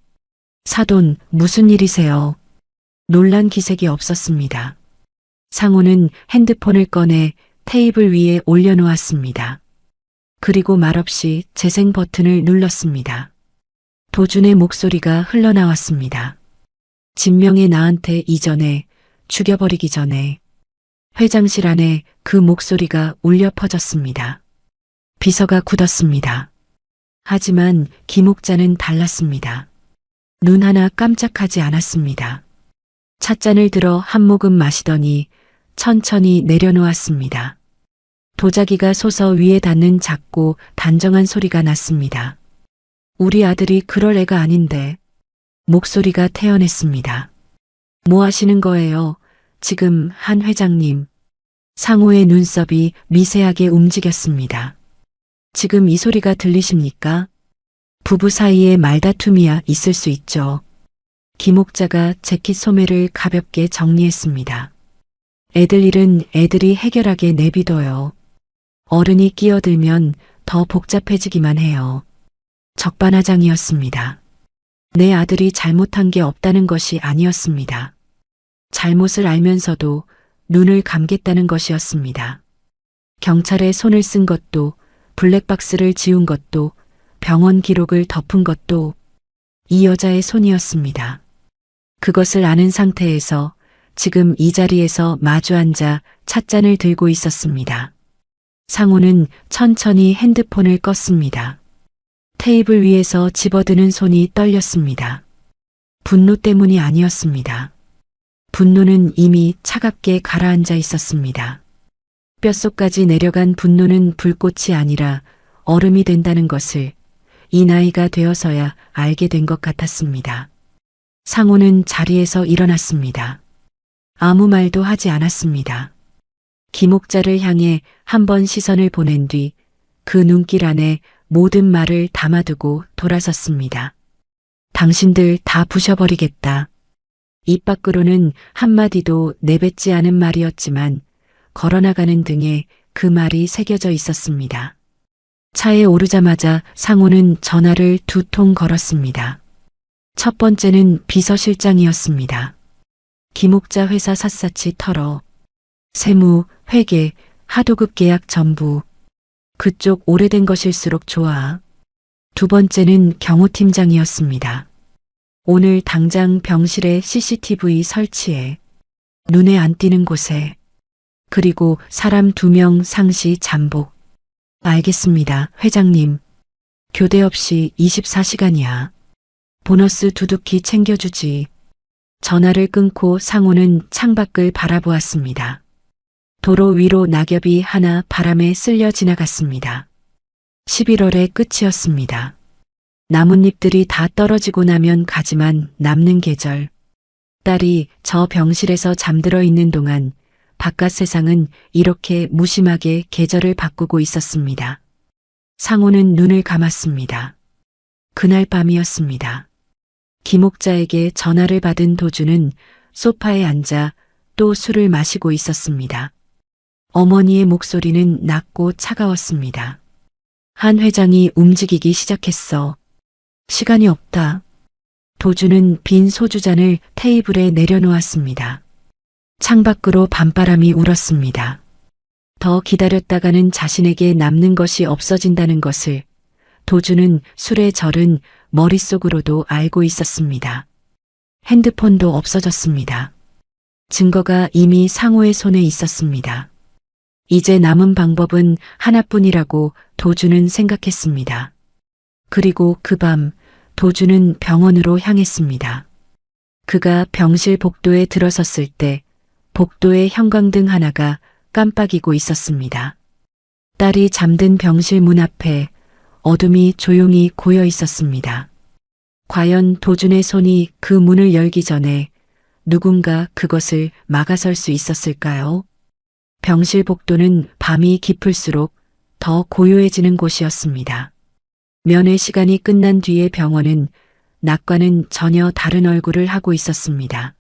사돈, 무슨 일이세요? 놀란 기색이 없었습니다. 상호는 핸드폰을 꺼내 테이블 위에 올려놓았습니다. 그리고 말없이 재생 버튼을 눌렀습니다. 도준의 목소리가 흘러나왔습니다. 진명의 나한테 이전에, 죽여버리기 전에. 회장실 안에 그 목소리가 울려 퍼졌습니다. 비서가 굳었습니다. 하지만 김옥자는 달랐습니다. 눈 하나 깜짝하지 않았습니다. 찻잔을 들어 한 모금 마시더니 천천히 내려놓았습니다. 도자기가 솟아 위에 닿는 작고 단정한 소리가 났습니다. 우리 아들이 그럴 애가 아닌데. 목소리가 태연했습니다. 뭐 하시는 거예요? 지금 한 회장님. 상호의 눈썹이 미세하게 움직였습니다. 지금 이 소리가 들리십니까? 부부 사이에 말다툼이야 있을 수 있죠. 김옥자가 재킷 소매를 가볍게 정리했습니다. 애들 일은 애들이 해결하게 내비둬요. 어른이 끼어들면 더 복잡해지기만 해요. 적반하장이었습니다. 내 아들이 잘못한 게 없다는 것이 아니었습니다. 잘못을 알면서도 눈을 감겠다는 것이었습니다. 경찰에 손을 쓴 것도, 블랙박스를 지운 것도, 병원 기록을 덮은 것도 이 여자의 손이었습니다. 그것을 아는 상태에서 지금 이 자리에서 마주 앉아 찻잔을 들고 있었습니다. 상호는 천천히 핸드폰을 껐습니다. 테이블 위에서 집어드는 손이 떨렸습니다. 분노 때문이 아니었습니다. 분노는 이미 차갑게 가라앉아 있었습니다. 뼛속까지 내려간 분노는 불꽃이 아니라 얼음이 된다는 것을 이 나이가 되어서야 알게 된 것 같았습니다. 상호는 자리에서 일어났습니다. 아무 말도 하지 않았습니다. 김옥자를 향해 한 번 시선을 보낸 뒤 그 눈길 안에 모든 말을 담아두고 돌아섰습니다. 당신들 다 부셔버리겠다. 입 밖으로는 한마디도 내뱉지 않은 말이었지만 걸어나가는 등에 그 말이 새겨져 있었습니다. 차에 오르자마자 상호는 전화를 2통 걸었습니다. 첫 번째는 비서실장이었습니다. 김옥자 회사 샅샅이 털어 세무, 회계, 하도급 계약 전부. 그쪽 오래된 것일수록 좋아. 두 번째는 경호팀장이었습니다. 오늘 당장 병실에 CCTV 설치해. 눈에 안 띄는 곳에. 그리고 사람 2명 상시 잠복. 알겠습니다, 회장님. 교대 없이 24시간이야. 보너스 두둑히 챙겨주지. 전화를 끊고 상호는 창밖을 바라보았습니다. 도로 위로 낙엽이 하나 바람에 쓸려 지나갔습니다. 11월의 끝이었습니다. 나뭇잎들이 다 떨어지고 나면 가지만 남는 계절. 딸이 저 병실에서 잠들어 있는 동안 바깥 세상은 이렇게 무심하게 계절을 바꾸고 있었습니다. 상호는 눈을 감았습니다. 그날 밤이었습니다. 김옥자에게 전화를 받은 도주는 소파에 앉아 또 술을 마시고 있었습니다. 어머니의 목소리는 낮고 차가웠습니다. 한 회장이 움직이기 시작했어. 시간이 없다. 도주는 빈 소주잔을 테이블에 내려놓았습니다. 창밖으로 밤바람이 울었습니다. 더 기다렸다가는 자신에게 남는 것이 없어진다는 것을 도주는 술에 절은 머릿속으로도 알고 있었습니다. 핸드폰도 없어졌습니다. 증거가 이미 상호의 손에 있었습니다. 이제 남은 방법은 하나뿐이라고 도주는 생각했습니다. 그리고 그 밤 도주는 병원으로 향했습니다. 그가 병실 복도에 들어섰을 때 복도의 형광등 하나가 깜빡이고 있었습니다. 딸이 잠든 병실 문 앞에 어둠이 조용히 고여 있었습니다. 과연 도준의 손이 그 문을 열기 전에 누군가 그것을 막아설 수 있었을까요? 병실 복도는 밤이 깊을수록 더 고요해지는 곳이었습니다. 면회 시간이 끝난 뒤의 병원은 낮과는 전혀 다른 얼굴을 하고 있었습니다.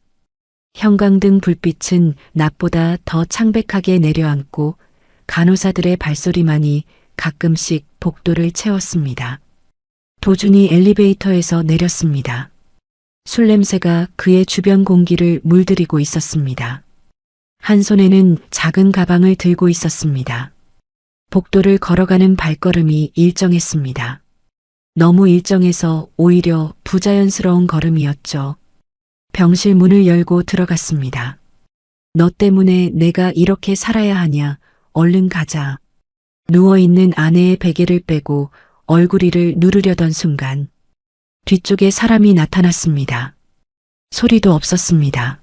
형광등 불빛은 낮보다 더 창백하게 내려앉고 간호사들의 발소리만이 가끔씩 복도를 채웠습니다. 도준이 엘리베이터에서 내렸습니다. 술 냄새가 그의 주변 공기를 물들이고 있었습니다. 한 손에는 작은 가방을 들고 있었습니다. 복도를 걸어가는 발걸음이 일정했습니다. 너무 일정해서 오히려 부자연스러운 걸음이었죠. 병실 문을 열고 들어갔습니다. 너 때문에 내가 이렇게 살아야 하냐. 얼른 가자. 누워있는 아내의 베개를 빼고 얼굴이를 누르려던 순간 뒤쪽에 사람이 나타났습니다. 소리도 없었습니다.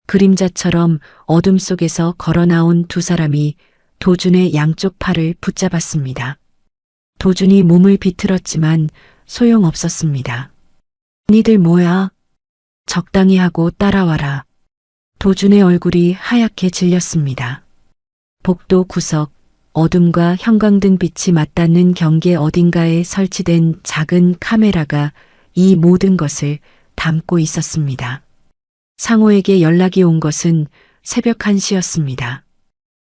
그림자처럼 어둠 속에서 걸어 나온 두 사람이 도준의 양쪽 팔을 붙잡았습니다. 도준이 몸을 비틀었지만 소용없었습니다. 니들 뭐야? 적당히 하고 따라와라. 도준의 얼굴이 하얗게 질렸습니다. 복도 구석, 어둠과 형광등 빛이 맞닿는 경계 어딘가에 설치된 작은 카메라가 이 모든 것을 담고 있었습니다. 상호에게 연락이 온 것은 새벽 1시였습니다.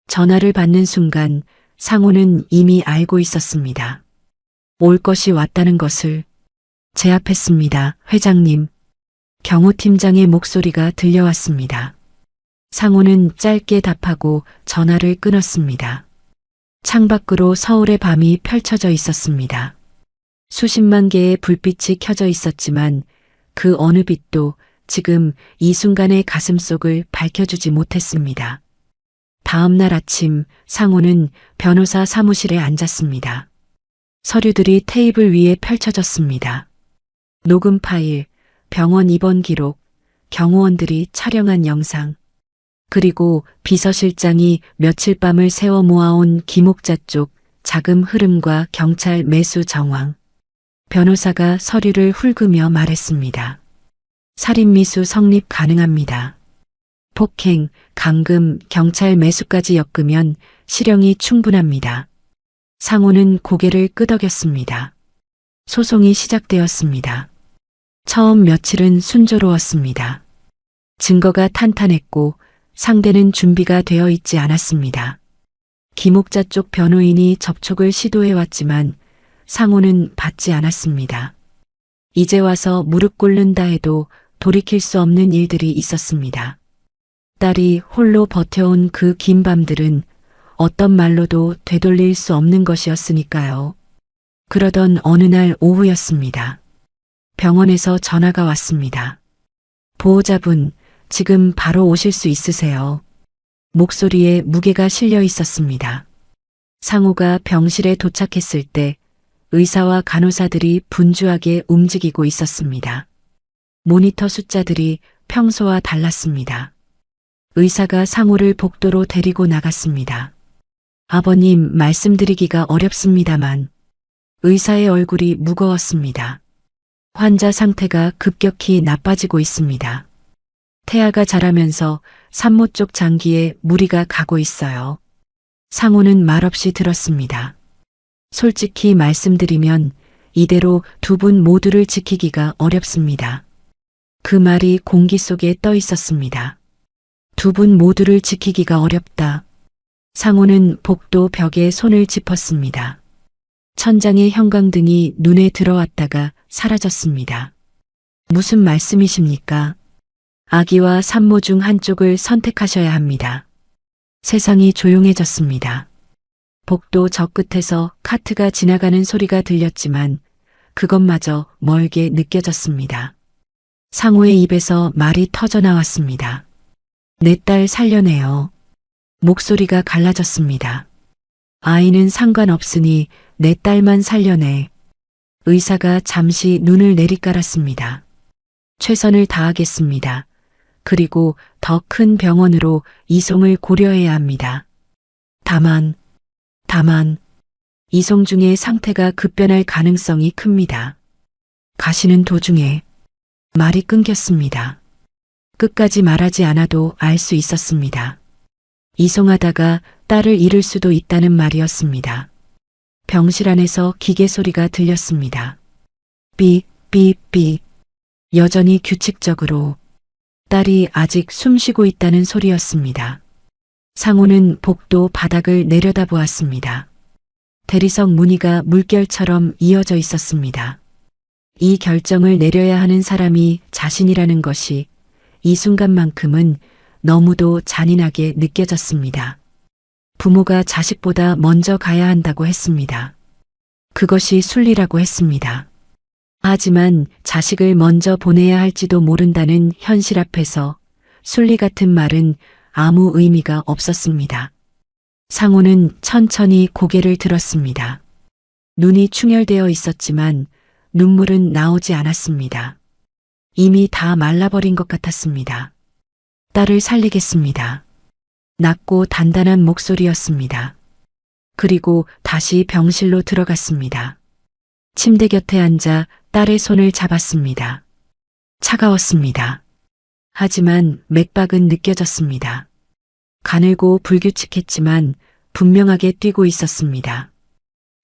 전화를 받는 순간 상호는 이미 알고 있었습니다. 올 것이 왔다는 것을 제압했습니다. 회장님. 경호팀장의 목소리가 들려왔습니다. 상호는 짧게 답하고 전화를 끊었습니다. 창밖으로 서울의 밤이 펼쳐져 있었습니다. 수십만 개의 불빛이 켜져 있었지만 그 어느 빛도 지금 이 순간의 가슴속을 밝혀주지 못했습니다. 다음 날 아침 상호는 변호사 사무실에 앉았습니다. 서류들이 테이블 위에 펼쳐졌습니다. 녹음 파일, 병원 입원 기록, 경호원들이 촬영한 영상, 그리고 비서실장이 며칠 밤을 새워 모아온 기목자 쪽 자금 흐름과 경찰 매수 정황. 변호사가 서류를 훑으며 말했습니다. 살인미수 성립 가능합니다. 폭행, 감금, 경찰 매수까지 엮으면 실형이 충분합니다. 상호는 고개를 끄덕였습니다. 소송이 시작되었습니다. 처음 며칠은 순조로웠습니다. 증거가 탄탄했고 상대는 준비가 되어 있지 않았습니다. 기목자 쪽 변호인이 접촉을 시도해왔지만 상호는 받지 않았습니다. 이제 와서 무릎 꿇는다 해도 돌이킬 수 없는 일들이 있었습니다. 딸이 홀로 버텨온 그 긴 밤들은 어떤 말로도 되돌릴 수 없는 것이었으니까요. 그러던 어느 날 오후였습니다. 병원에서 전화가 왔습니다. 보호자분, 지금 바로 오실 수 있으세요. 목소리에 무게가 실려 있었습니다. 상호가 병실에 도착했을 때 의사와 간호사들이 분주하게 움직이고 있었습니다. 모니터 숫자들이 평소와 달랐습니다. 의사가 상호를 복도로 데리고 나갔습니다. 아버님, 말씀드리기가 어렵습니다만 의사의 얼굴이 무거웠습니다. 환자 상태가 급격히 나빠지고 있습니다. 태아가 자라면서 산모 쪽 장기에 무리가 가고 있어요. 상호는 말없이 들었습니다. 솔직히 말씀드리면 이대로 두 분 모두를 지키기가 어렵습니다. 그 말이 공기 속에 떠 있었습니다. 두 분 모두를 지키기가 어렵다. 상호는 복도 벽에 손을 짚었습니다. 천장의 형광등이 눈에 들어왔다가 사라졌습니다. 무슨 말씀이십니까? 아기와 산모 중 한쪽을 선택하셔야 합니다. 세상이 조용해졌습니다. 복도 저 끝에서 카트가 지나가는 소리가 들렸지만 그것마저 멀게 느껴졌습니다. 상호의 입에서 말이 터져 나왔습니다. 내 딸 살려내요. 목소리가 갈라졌습니다. 아이는 상관없으니 내 딸만 살려내. 의사가 잠시 눈을 내리깔았습니다. 최선을 다하겠습니다. 그리고 더 큰 병원으로 이송을 고려해야 합니다. 다만 이송 중에 상태가 급변할 가능성이 큽니다. 가시는 도중에 말이 끊겼습니다. 끝까지 말하지 않아도 알 수 있었습니다. 이송하다가 딸을 잃을 수도 있다는 말이었습니다. 병실 안에서 기계 소리가 들렸습니다. 삐, 삐, 삐. 여전히 규칙적으로 딸이 아직 숨쉬고 있다는 소리였습니다. 상호는 복도 바닥을 내려다보았습니다. 대리석 무늬가 물결처럼 이어져 있었습니다. 이 결정을 내려야 하는 사람이 자신이라는 것이 이 순간만큼은 너무도 잔인하게 느껴졌습니다. 부모가 자식보다 먼저 가야 한다고 했습니다. 그것이 순리라고 했습니다. 하지만 자식을 먼저 보내야 할지도 모른다는 현실 앞에서 순리 같은 말은 아무 의미가 없었습니다. 상호는 천천히 고개를 들었습니다. 눈이 충혈되어 있었지만 눈물은 나오지 않았습니다. 이미 다 말라버린 것 같았습니다. 딸을 살리겠습니다. 낮고 단단한 목소리였습니다. 그리고 다시 병실로 들어갔습니다. 침대 곁에 앉아 딸의 손을 잡았습니다. 차가웠습니다. 하지만 맥박은 느껴졌습니다. 가늘고 불규칙했지만 분명하게 뛰고 있었습니다.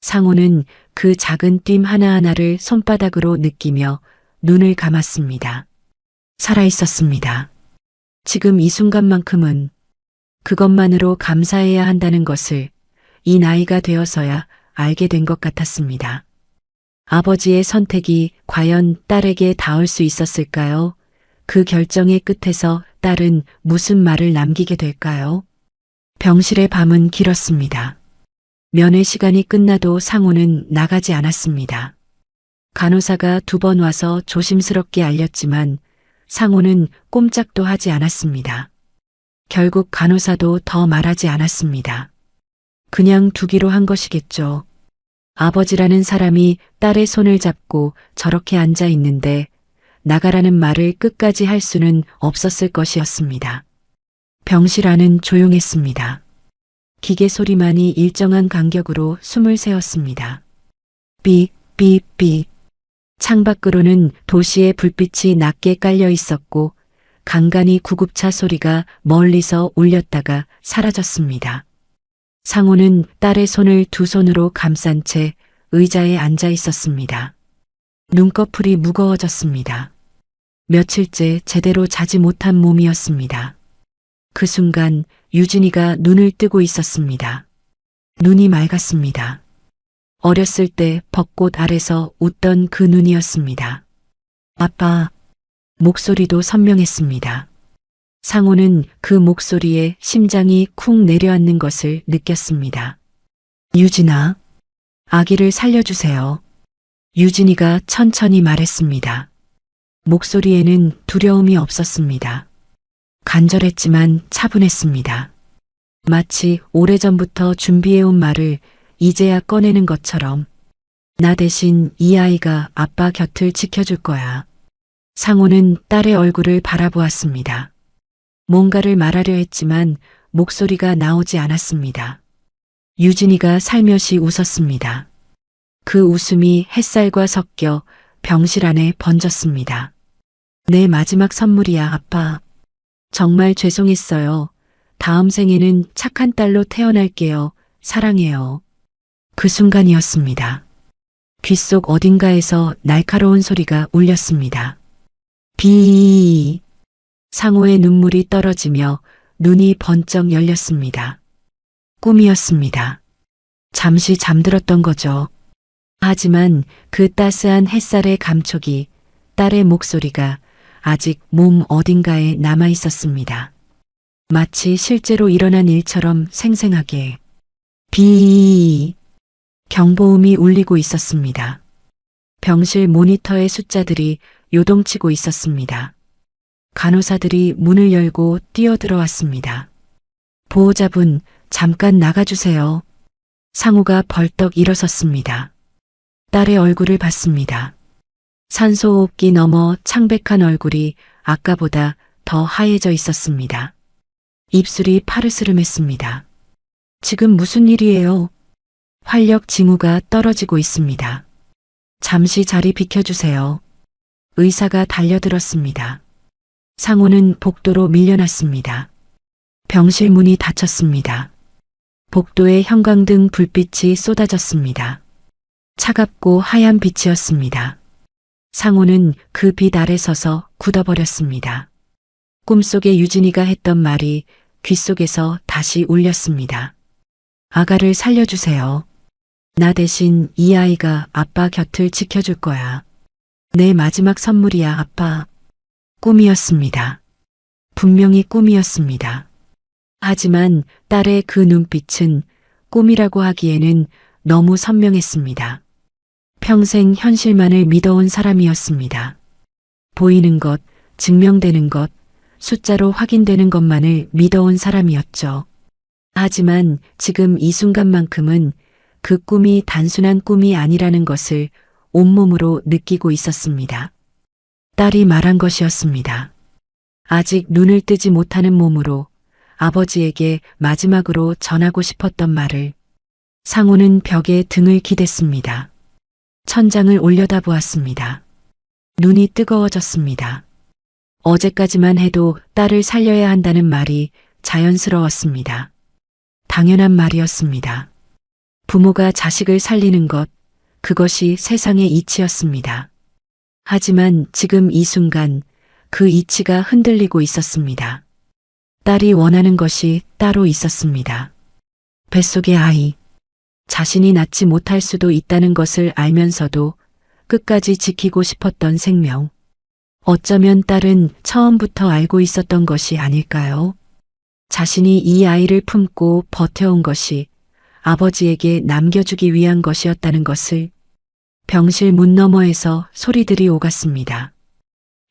상호는 그 작은 뜀 하나하나를 손바닥으로 느끼며 눈을 감았습니다. 살아있었습니다. 지금 이 순간만큼은 그것만으로 감사해야 한다는 것을 이 나이가 되어서야 알게 된 것 같았습니다. 아버지의 선택이 과연 딸에게 닿을 수 있었을까요? 그 결정의 끝에서 딸은 무슨 말을 남기게 될까요? 병실의 밤은 길었습니다. 면회 시간이 끝나도 상호는 나가지 않았습니다. 간호사가 2번 와서 조심스럽게 알렸지만 상호는 꼼짝도 하지 않았습니다. 결국 간호사도 더 말하지 않았습니다. 그냥 두기로 한 것이겠죠. 아버지라는 사람이 딸의 손을 잡고 저렇게 앉아 있는데 나가라는 말을 끝까지 할 수는 없었을 것이었습니다. 병실 안은 조용했습니다. 기계 소리만이 일정한 간격으로 숨을 새었습니다. 삑, 삑, 삑. 창밖으로는 도시의 불빛이 낮게 깔려 있었고 간간히 구급차 소리가 멀리서 울렸다가 사라졌습니다. 상호는 딸의 손을 2손으로 감싼 채 의자에 앉아 있었습니다. 눈꺼풀이 무거워졌습니다. 며칠째 제대로 자지 못한 몸이었습니다. 그 순간 유진이가 눈을 뜨고 있었습니다. 눈이 맑았습니다. 어렸을 때 벚꽃 아래서 웃던 그 눈이었습니다. 아빠. 목소리도 선명했습니다. 상호는 그 목소리에 심장이 쿵 내려앉는 것을 느꼈습니다. 유진아, 아기를 살려주세요. 유진이가 천천히 말했습니다. 목소리에는 두려움이 없었습니다. 간절했지만 차분했습니다. 마치 오래전부터 준비해온 말을 이제야 꺼내는 것처럼 나 대신 이 아이가 아빠 곁을 지켜줄 거야. 상호는 딸의 얼굴을 바라보았습니다. 뭔가를 말하려 했지만 목소리가 나오지 않았습니다. 유진이가 살며시 웃었습니다. 그 웃음이 햇살과 섞여 병실 안에 번졌습니다. 내 마지막 선물이야, 아빠. 정말 죄송했어요. 다음 생에는 착한 딸로 태어날게요. 사랑해요. 그 순간이었습니다. 귓속 어딘가에서 날카로운 소리가 울렸습니다. 비. 상호의 눈물이 떨어지며 눈이 번쩍 열렸습니다. 꿈이었습니다. 잠시 잠들었던 거죠. 하지만 그 따스한 햇살의 감촉이, 딸의 목소리가 아직 몸 어딘가에 남아 있었습니다. 마치 실제로 일어난 일처럼 생생하게. 비. 경보음이 울리고 있었습니다. 병실 모니터의 숫자들이 요동치고 있었습니다. 간호사들이 문을 열고 뛰어들어왔습니다. 보호자분, 잠깐 나가주세요. 상호가 벌떡 일어섰습니다. 딸의 얼굴을 봤습니다. 산소호흡기 너머 창백한 얼굴이 아까보다 더 하얘져 있었습니다. 입술이 파르스름했습니다. 지금 무슨 일이에요? 활력 징후가 떨어지고 있습니다. 잠시 자리 비켜주세요. 의사가 달려들었습니다. 상호는 복도로 밀려났습니다. 병실 문이 닫혔습니다. 복도에 형광등 불빛이 쏟아졌습니다. 차갑고 하얀 빛이었습니다. 상호는 그 빛 아래 서서 굳어버렸습니다. 꿈속에 유진이가 했던 말이 귓속에서 다시 울렸습니다. 아가를 살려주세요. 나 대신 이 아이가 아빠 곁을 지켜줄 거야. 내 마지막 선물이야, 아빠. 꿈이었습니다. 분명히 꿈이었습니다. 하지만 딸의 그 눈빛은 꿈이라고 하기에는 너무 선명했습니다. 평생 현실만을 믿어온 사람이었습니다. 보이는 것, 증명되는 것, 숫자로 확인되는 것만을 믿어온 사람이었죠. 하지만 지금 이 순간만큼은 그 꿈이 단순한 꿈이 아니라는 것을 온몸으로 느끼고 있었습니다. 딸이 말한 것이었습니다. 아직 눈을 뜨지 못하는 몸으로 아버지에게 마지막으로 전하고 싶었던 말을. 상호는 벽에 등을 기댔습니다. 천장을 올려다보았습니다. 눈이 뜨거워졌습니다. 어제까지만 해도 딸을 살려야 한다는 말이 자연스러웠습니다. 당연한 말이었습니다. 부모가 자식을 살리는 것, 그것이 세상의 이치였습니다. 하지만 지금 이 순간 그 이치가 흔들리고 있었습니다. 딸이 원하는 것이 따로 있었습니다. 뱃속의 아이, 자신이 낳지 못할 수도 있다는 것을 알면서도 끝까지 지키고 싶었던 생명. 어쩌면 딸은 처음부터 알고 있었던 것이 아닐까요? 자신이 이 아이를 품고 버텨온 것이 아버지에게 남겨주기 위한 것이었다는 것을. 병실 문 너머에서 소리들이 오갔습니다.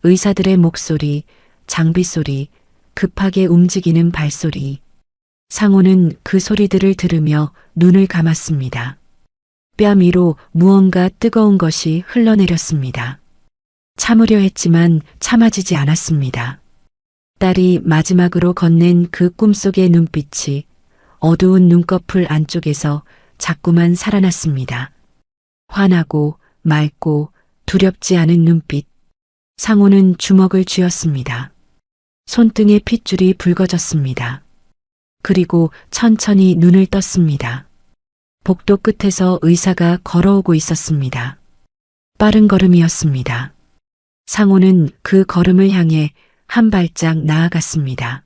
의사들의 목소리, 장비 소리, 급하게 움직이는 발소리. 상호는 그 소리들을 들으며 눈을 감았습니다. 뺨 위로 무언가 뜨거운 것이 흘러내렸습니다. 참으려 했지만 참아지지 않았습니다. 딸이 마지막으로 건넨 그 꿈속의 눈빛이 어두운 눈꺼풀 안쪽에서 자꾸만 살아났습니다. 환하고 맑고 두렵지 않은 눈빛. 상호는 주먹을 쥐었습니다. 손등에 핏줄이 붉어졌습니다. 그리고 천천히 눈을 떴습니다. 복도 끝에서 의사가 걸어오고 있었습니다. 빠른 걸음이었습니다. 상호는 그 걸음을 향해 한 발짝 나아갔습니다.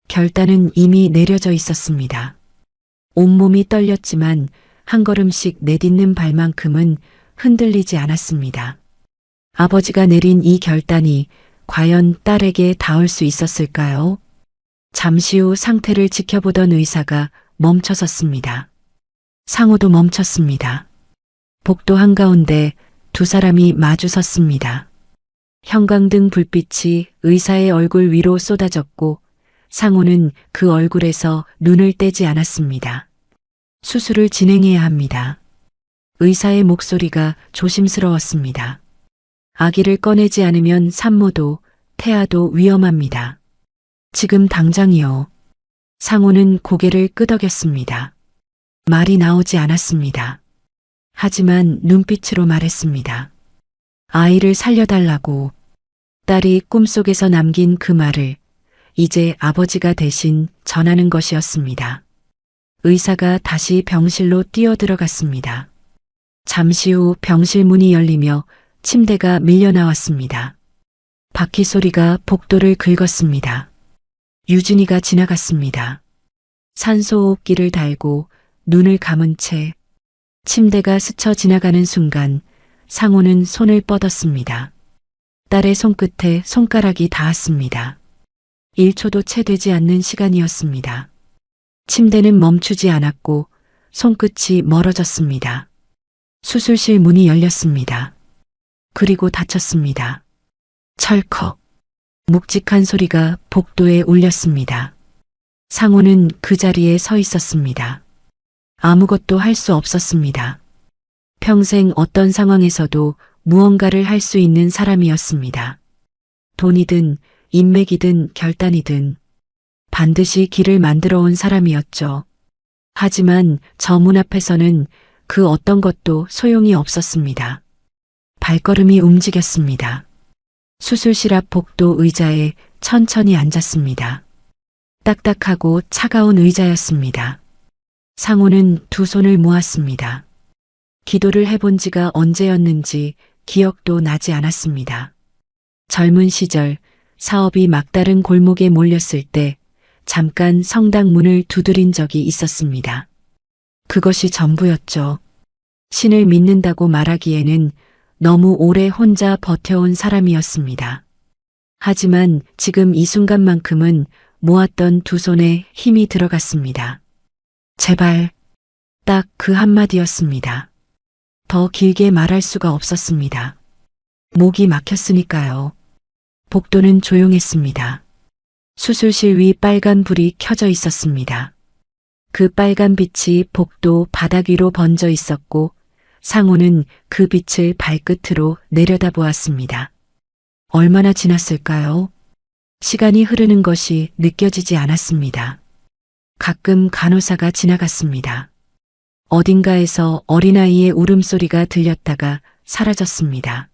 결단은 이미 내려져 있었습니다. 온몸이 떨렸지만 한 걸음씩 내딛는 발만큼은 흔들리지 않았습니다. 아버지가 내린 이 결단이 과연 딸에게 닿을 수 있었을까요? 잠시 후 상태를 지켜보던 의사가 멈춰섰습니다. 상호도 멈췄습니다. 복도 한가운데 두 사람이 마주 섰습니다. 형광등 불빛이 의사의 얼굴 위로 쏟아졌고 상호는 그 얼굴에서 눈을 떼지 않았습니다. 수술을 진행해야 합니다. 의사의 목소리가 조심스러웠습니다. 아기를 꺼내지 않으면 산모도 태아도 위험합니다. 지금 당장이요. 상호는 고개를 끄덕였습니다. 말이 나오지 않았습니다. 하지만 눈빛으로 말했습니다. 아이를 살려달라고. 딸이 꿈속에서 남긴 그 말을 이제 아버지가 대신 전하는 것이었습니다. 의사가 다시 병실로 뛰어들어갔습니다. 잠시 후 병실 문이 열리며 침대가 밀려 나왔습니다. 바퀴 소리가 복도를 긁었습니다. 유진이가 지나갔습니다. 산소호흡기를 달고 눈을 감은 채 침대가 스쳐 지나가는 순간 상호는 손을 뻗었습니다. 딸의 손끝에 손가락이 닿았습니다. 1초도 채 되지 않는 시간이었습니다. 침대는 멈추지 않았고 손끝이 멀어졌습니다. 수술실 문이 열렸습니다. 그리고 닫혔습니다. 철컥. 묵직한 소리가 복도에 울렸습니다. 상호는 그 자리에 서 있었습니다. 아무것도 할 수 없었습니다. 평생 어떤 상황에서도 무언가를 할 수 있는 사람이었습니다. 돈이든 인맥이든 결단이든 반드시 길을 만들어 온 사람이었죠. 하지만 저 문 앞에서는 그 어떤 것도 소용이 없었습니다. 발걸음이 움직였습니다. 수술실 앞 복도 의자에 천천히 앉았습니다. 딱딱하고 차가운 의자였습니다. 상호는 두 손을 모았습니다. 기도를 해본 지가 언제였는지 기억도 나지 않았습니다. 젊은 시절 사업이 막다른 골목에 몰렸을 때 잠깐 성당 문을 두드린 적이 있었습니다. 그것이 전부였죠. 신을 믿는다고 말하기에는 너무 오래 혼자 버텨온 사람이었습니다. 하지만 지금 이 순간만큼은 모았던 두 손에 힘이 들어갔습니다. 제발, 딱 그 한마디였습니다. 더 길게 말할 수가 없었습니다. 목이 막혔으니까요. 복도는 조용했습니다. 수술실 위 빨간 불이 켜져 있었습니다. 그 빨간 빛이 복도 바닥 위로 번져 있었고 상호는 그 빛을 발끝으로 내려다보았습니다. 얼마나 지났을까요? 시간이 흐르는 것이 느껴지지 않았습니다. 가끔 간호사가 지나갔습니다. 어딘가에서 어린아이의 울음소리가 들렸다가 사라졌습니다.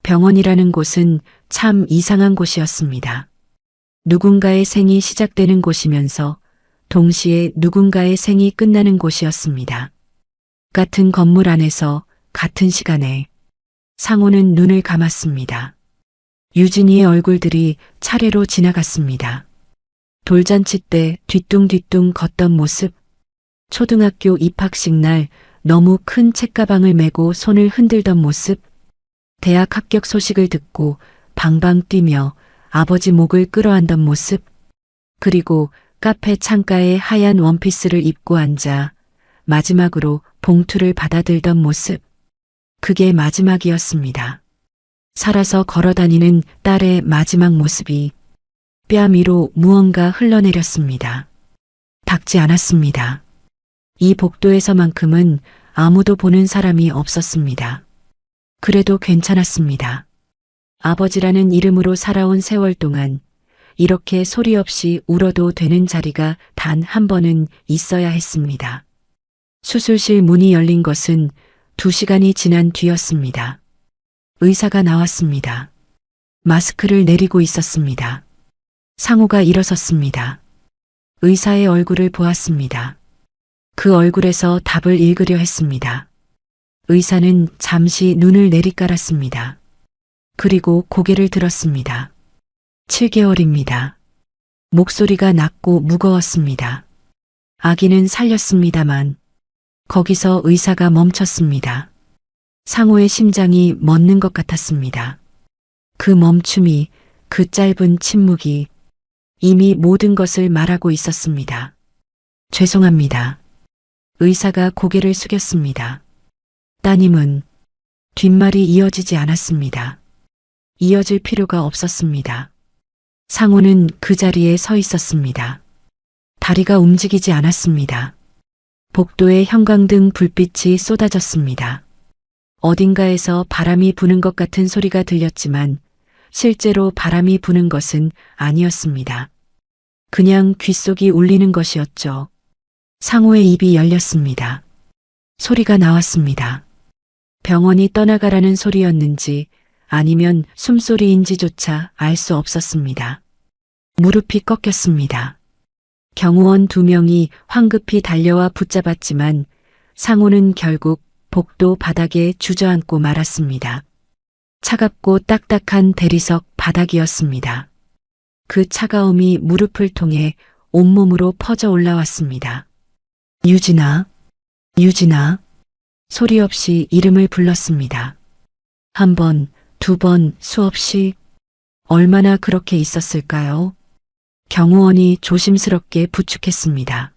병원이라는 곳은 참 이상한 곳이었습니다. 누군가의 생이 시작되는 곳이면서 동시에 누군가의 생이 끝나는 곳이었습니다. 같은 건물 안에서 같은 시간에 상호는 눈을 감았습니다. 유진이의 얼굴들이 차례로 지나갔습니다. 돌잔치 때 뒤뚱뒤뚱 걷던 모습, 초등학교 입학식 날 너무 큰 책가방을 메고 손을 흔들던 모습, 대학 합격 소식을 듣고 방방 뛰며 아버지 목을 끌어안던 모습, 그리고 카페 창가에 하얀 원피스를 입고 앉아 마지막으로 봉투를 받아들던 모습. 그게 마지막이었습니다. 살아서 걸어다니는 딸의 마지막 모습이 뺨 위로 무언가 흘러내렸습니다. 닿지 않았습니다. 이 복도에서만큼은 아무도 보는 사람이 없었습니다. 그래도 괜찮았습니다. 아버지라는 이름으로 살아온 세월 동안 이렇게 소리 없이 울어도 되는 자리가 단 한 번은 있어야 했습니다. 수술실 문이 열린 것은 2시간이 지난 뒤였습니다. 의사가 나왔습니다. 마스크를 내리고 있었습니다. 상호가 일어섰습니다. 의사의 얼굴을 보았습니다. 그 얼굴에서 답을 읽으려 했습니다. 의사는 잠시 눈을 내리깔았습니다. 그리고 고개를 들었습니다. 7개월입니다. 목소리가 낮고 무거웠습니다. 아기는 살렸습니다만 거기서 의사가 멈췄습니다. 상호의 심장이 멎는 것 같았습니다. 그 멈춤이, 그 짧은 침묵이 이미 모든 것을 말하고 있었습니다. 죄송합니다. 의사가 고개를 숙였습니다. 따님은 뒷말이 이어지지 않았습니다. 이어질 필요가 없었습니다. 상호는 그 자리에 서 있었습니다. 다리가 움직이지 않았습니다. 복도에 형광등 불빛이 쏟아졌습니다. 어딘가에서 바람이 부는 것 같은 소리가 들렸지만 실제로 바람이 부는 것은 아니었습니다. 그냥 귓속이 울리는 것이었죠. 상호의 입이 열렸습니다. 소리가 나왔습니다. 병원이 떠나가라는 소리였는지 아니면 숨소리인지조차 알 수 없었습니다. 무릎이 꺾였습니다. 경호원 2명이 황급히 달려와 붙잡았지만 상호는 결국 복도 바닥에 주저앉고 말았습니다. 차갑고 딱딱한 대리석 바닥이었습니다. 그 차가움이 무릎을 통해 온몸으로 퍼져 올라왔습니다. 유진아, 유진아. 소리 없이 이름을 불렀습니다. 1번, 2번 수없이. 얼마나 그렇게 있었을까요? 경호원이 조심스럽게 부축했습니다.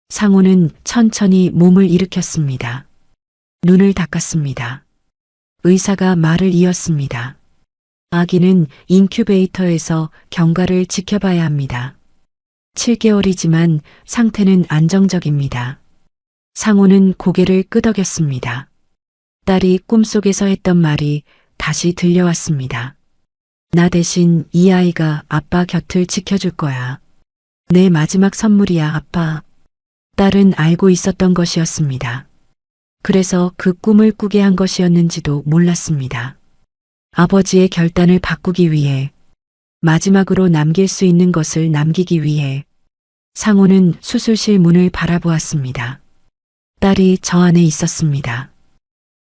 상호는 천천히 몸을 일으켰습니다. 눈을 닦았습니다. 의사가 말을 이었습니다. 아기는 인큐베이터에서 경과를 지켜봐야 합니다. 7개월이지만 상태는 안정적입니다. 상호는 고개를 끄덕였습니다. 딸이 꿈속에서 했던 말이 다시 들려왔습니다. 나 대신 이 아이가 아빠 곁을 지켜줄 거야. 내 마지막 선물이야, 아빠. 딸은 알고 있었던 것이었습니다. 그래서 그 꿈을 꾸게 한 것이었는지도 몰랐습니다. 아버지의 결단을 바꾸기 위해, 마지막으로 남길 수 있는 것을 남기기 위해 상호는 수술실 문을 바라보았습니다. 딸이 저 안에 있었습니다.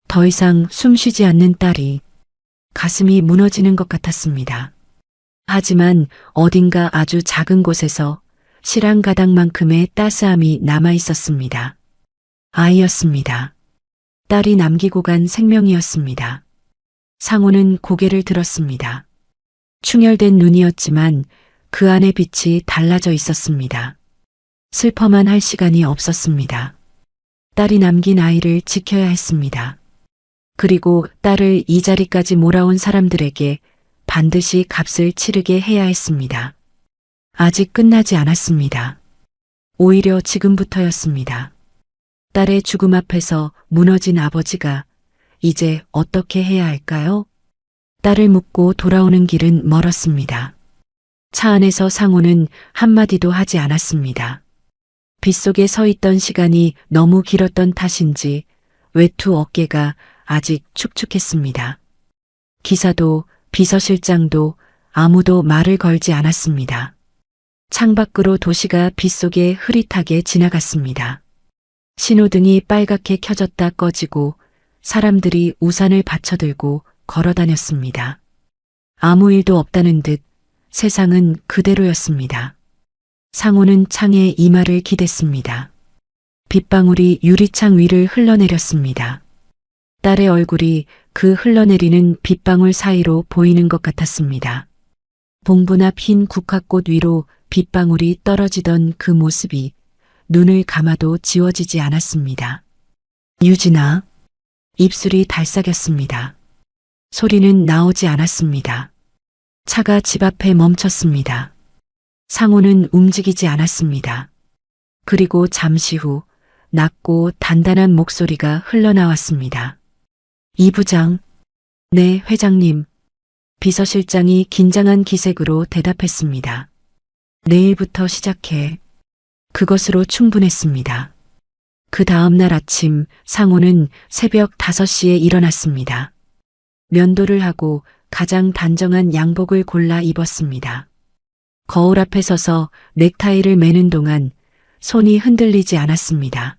더 이상 숨쉬지 않는 딸이 가슴이 무너지는 것 같았습니다. 하지만 어딘가 아주 작은 곳에서 실한 가닥만큼의 따스함이 남아 있었습니다. 아이였습니다. 딸이 남기고 간 생명이었습니다. 상호는 고개를 들었습니다. 충혈된 눈이었지만 그 안의 빛이 달라져 있었습니다. 슬퍼만 할 시간이 없었습니다. 딸이 남긴 아이를 지켜야 했습니다. 그리고 딸을 이 자리까지 몰아온 사람들에게 반드시 값을 치르게 해야 했습니다. 아직 끝나지 않았습니다. 오히려 지금부터였습니다. 딸의 죽음 앞에서 무너진 아버지가 이제 어떻게 해야 할까요? 딸을 묻고 돌아오는 길은 멀었습니다. 차 안에서 상호는 한마디도 하지 않았습니다. 빗속에 서 있던 시간이 너무 길었던 탓인지 외투 어깨가 아직 축축했습니다. 기사도 비서실장도 아무도 말을 걸지 않았습니다. 창밖으로 도시가 빗속에 흐릿하게 지나갔습니다. 신호등이 빨갛게 켜졌다 꺼지고 사람들이 우산을 받쳐들고 걸어 다녔습니다. 아무 일도 없다는 듯 세상은 그대로였습니다. 상호는 창에 이마를 기댔습니다. 빗방울이 유리창 위를 흘러내렸습니다. 딸의 얼굴이 그 흘러내리는 빗방울 사이로 보이는 것 같았습니다. 봉분 앞 흰 국화꽃 위로 빗방울이 떨어지던 그 모습이 눈을 감아도 지워지지 않았습니다. 유진아. 입술이 달싹였습니다. 소리는 나오지 않았습니다. 차가 집 앞에 멈췄습니다. 상호는 움직이지 않았습니다. 그리고 잠시 후 낮고 단단한 목소리가 흘러나왔습니다. 이 부장. 네, 회장님. 비서실장이 긴장한 기색으로 대답했습니다. 내일부터 시작해. 그것으로 충분했습니다. 그 다음 날 아침 상호는 새벽 5시에 일어났습니다. 면도를 하고 가장 단정한 양복을 골라 입었습니다. 거울 앞에 서서 넥타이를 매는 동안 손이 흔들리지 않았습니다.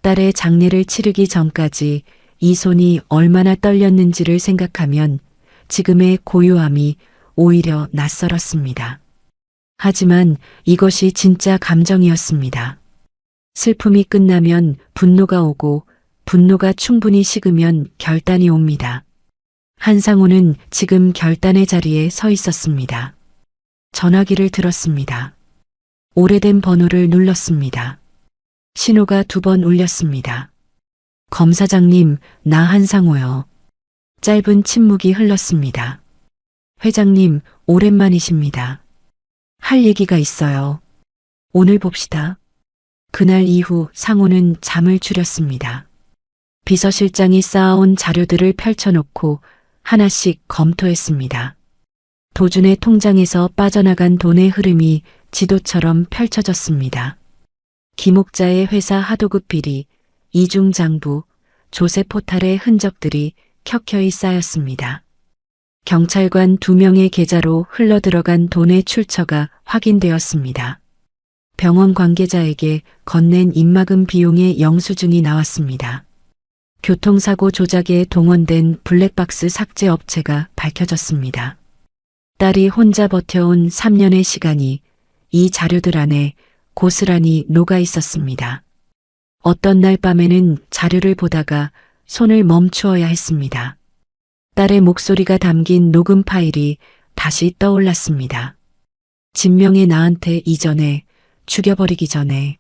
딸의 장례를 치르기 전까지 이 손이 얼마나 떨렸는지를 생각하면 지금의 고요함이 오히려 낯설었습니다. 하지만 이것이 진짜 감정이었습니다. 슬픔이 끝나면 분노가 오고 분노가 충분히 식으면 결단이 옵니다. 한상호는 지금 결단의 자리에 서 있었습니다. 전화기를 들었습니다. 오래된 번호를 눌렀습니다. 신호가 2번 울렸습니다. 검사장님, 나 한상호요. 짧은 침묵이 흘렀습니다. 회장님, 오랜만이십니다. 할 얘기가 있어요. 오늘 봅시다. 그날 이후 상호는 잠을 줄였습니다. 비서실장이 쌓아온 자료들을 펼쳐놓고 하나씩 검토했습니다. 도준의 통장에서 빠져나간 돈의 흐름이 지도처럼 펼쳐졌습니다. 김옥자의 회사 하도급 비리, 이중장부, 조세 포탈의 흔적들이 켜켜이 쌓였습니다. 경찰관 2명의 계좌로 흘러들어간 돈의 출처가 확인되었습니다. 병원 관계자에게 건넨 입막음 비용의 영수증이 나왔습니다. 교통사고 조작에 동원된 블랙박스 삭제 업체가 밝혀졌습니다. 딸이 혼자 버텨온 3년의 시간이 이 자료들 안에 고스란히 녹아 있었습니다. 어떤 날 밤에는 자료를 보다가 손을 멈추어야 했습니다. 딸의 목소리가 담긴 녹음 파일이 다시 떠올랐습니다. 진명의 나한테 이전에, 죽여버리기 전에.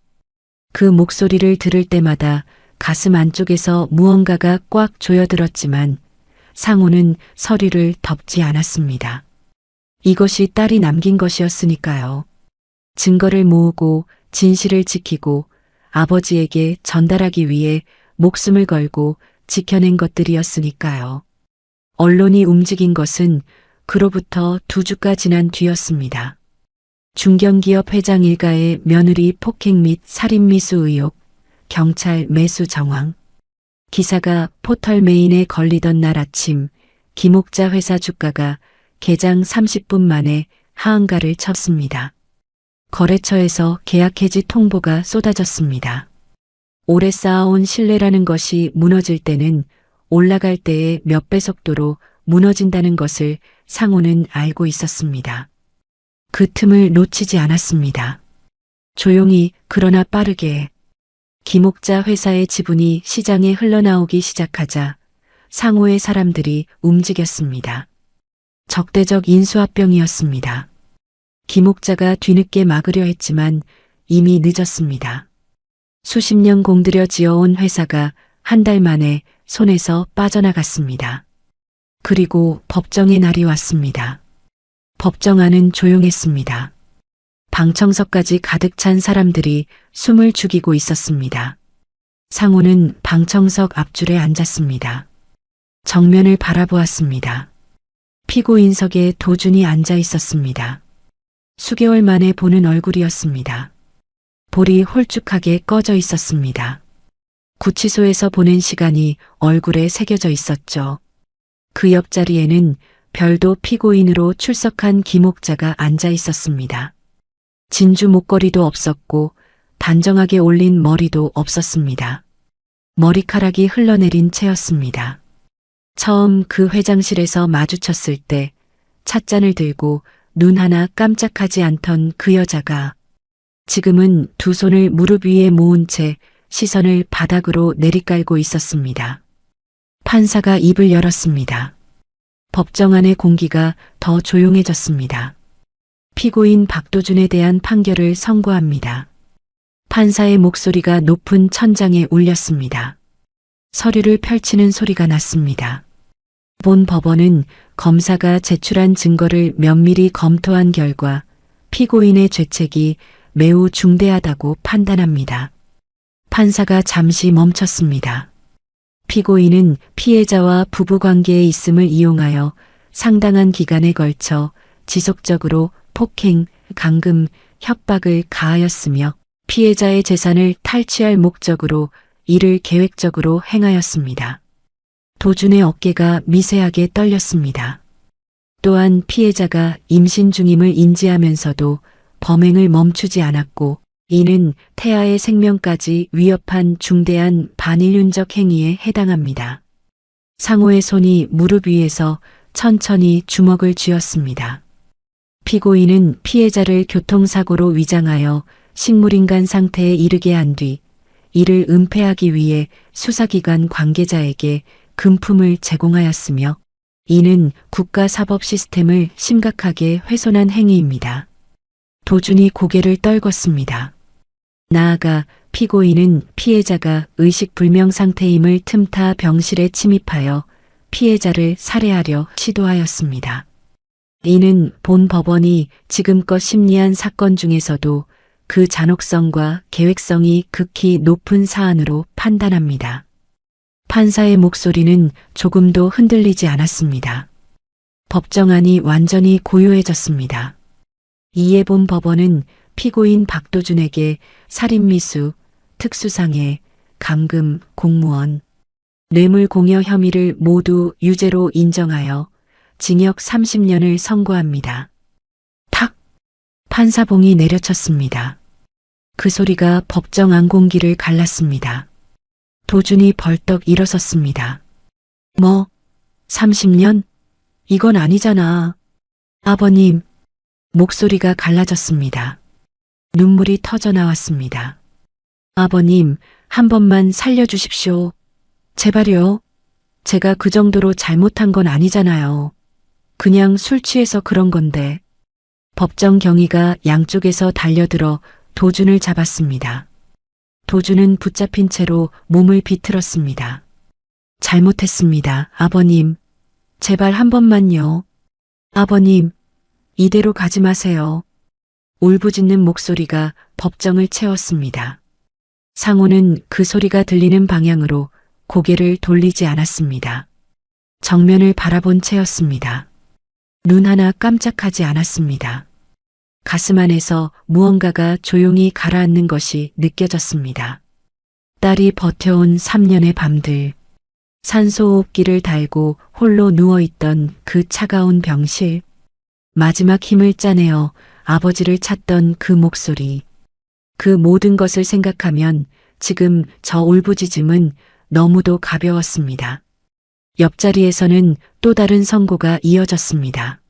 그 목소리를 들을 때마다 가슴 안쪽에서 무언가가 꽉 조여들었지만 상호는 서류를 덮지 않았습니다. 이것이 딸이 남긴 것이었으니까요. 증거를 모으고 진실을 지키고 아버지에게 전달하기 위해 목숨을 걸고 지켜낸 것들이었으니까요. 언론이 움직인 것은 그로부터 2주가 지난 뒤였습니다. 중견기업 회장 일가의 며느리 폭행 및 살인미수 의혹, 경찰 매수 정황. 기사가 포털 메인에 걸리던 날 아침, 김옥자 회사 주가가 개장 30분 만에 하한가를 쳤습니다. 거래처에서 계약 해지 통보가 쏟아졌습니다. 오래 쌓아온 신뢰라는 것이 무너질 때는 올라갈 때의 몇 배 속도로 무너진다는 것을 상호는 알고 있었습니다. 그 틈을 놓치지 않았습니다. 조용히 그러나 빠르게 김옥자 회사의 지분이 시장에 흘러나오기 시작하자 상호의 사람들이 움직였습니다. 적대적 인수합병이었습니다. 김옥자가 뒤늦게 막으려 했지만 이미 늦었습니다. 수십 년 공들여 지어온 회사가 한 달 만에 손에서 빠져나갔습니다. 그리고 법정의 날이 왔습니다. 법정 안은 조용했습니다. 방청석까지 가득 찬 사람들이 숨을 죽이고 있었습니다. 상호는 방청석 앞줄에 앉았습니다. 정면을 바라보았습니다. 피고인석에 도준이 앉아 있었습니다. 수개월 만에 보는 얼굴이었습니다. 볼이 홀쭉하게 꺼져 있었습니다. 구치소에서 보낸 시간이 얼굴에 새겨져 있었죠. 그 옆자리에는 별도 피고인으로 출석한 김옥자가 앉아 있었습니다. 진주 목걸이도 없었고 단정하게 올린 머리도 없었습니다. 머리카락이 흘러내린 채였습니다. 처음 그 회장실에서 마주쳤을 때 찻잔을 들고 눈 하나 깜짝하지 않던 그 여자가 지금은 두 손을 무릎 위에 모은 채 시선을 바닥으로 내리깔고 있었습니다. 판사가 입을 열었습니다. 법정 안의 공기가 더 조용해졌습니다. 피고인 박도준에 대한 판결을 선고합니다. 판사의 목소리가 높은 천장에 울렸습니다. 서류를 펼치는 소리가 났습니다. 본 법원은 검사가 제출한 증거를 면밀히 검토한 결과 피고인의 죄책이 매우 중대하다고 판단합니다. 판사가 잠시 멈췄습니다. 피고인은 피해자와 부부관계에 있음을 이용하여 상당한 기간에 걸쳐 지속적으로 폭행, 감금, 협박을 가하였으며 피해자의 재산을 탈취할 목적으로 이를 계획적으로 행하였습니다. 도준의 어깨가 미세하게 떨렸습니다. 또한 피해자가 임신 중임을 인지하면서도 범행을 멈추지 않았고 이는 태아의 생명까지 위협한 중대한 반인륜적 행위에 해당합니다. 상호의 손이 무릎 위에서 천천히 주먹을 쥐었습니다. 피고인은 피해자를 교통사고로 위장하여 식물인간 상태에 이르게 한 뒤 이를 은폐하기 위해 수사기관 관계자에게 금품을 제공하였으며 이는 국가사법 시스템을 심각하게 훼손한 행위입니다. 도준이 고개를 떨궜습니다. 나아가 피고인은 피해자가 의식불명 상태임을 틈타 병실에 침입하여 피해자를 살해하려 시도하였습니다. 이는 본 법원이 지금껏 심리한 사건 중에서도 그 잔혹성과 계획성이 극히 높은 사안으로 판단합니다. 판사의 목소리는 조금도 흔들리지 않았습니다. 법정 안이 완전히 고요해졌습니다. 이에 본 법원은 피고인 박도준에게 살인미수, 특수상해, 감금, 공무원, 뇌물공여 혐의를 모두 유죄로 인정하여 징역 30년을 선고합니다. 탁! 판사봉이 내려쳤습니다. 그 소리가 법정 안공기를 갈랐습니다. 도준이 벌떡 일어섰습니다. 30년? 이건 아니잖아. 아버님. 목소리가 갈라졌습니다. 눈물이 터져 나왔습니다. 아버님, 한 번만 살려주십시오. 제발요. 제가 그 정도로 잘못한 건 아니잖아요. 그냥 술 취해서 그런 건데. 법정 경위가 양쪽에서 달려들어 도준을 잡았습니다. 도준은 붙잡힌 채로 몸을 비틀었습니다. 잘못했습니다, 아버님. 제발 한 번만요. 아버님, 이대로 가지 마세요. 울부짖는 목소리가 법정을 채웠습니다. 상호는 그 소리가 들리는 방향으로 고개를 돌리지 않았습니다. 정면을 바라본 채였습니다. 눈 하나 깜짝하지 않았습니다. 가슴 안에서 무언가가 조용히 가라앉는 것이 느껴졌습니다. 딸이 버텨온 3년의 밤들, 산소호흡기를 달고 홀로 누워있던 그 차가운 병실, 마지막 힘을 짜내어 아버지를 찾던 그 목소리, 그 모든 것을 생각하면 지금 저 울부짖음은 너무도 가벼웠습니다. 옆자리에서는 또 다른 선고가 이어졌습니다.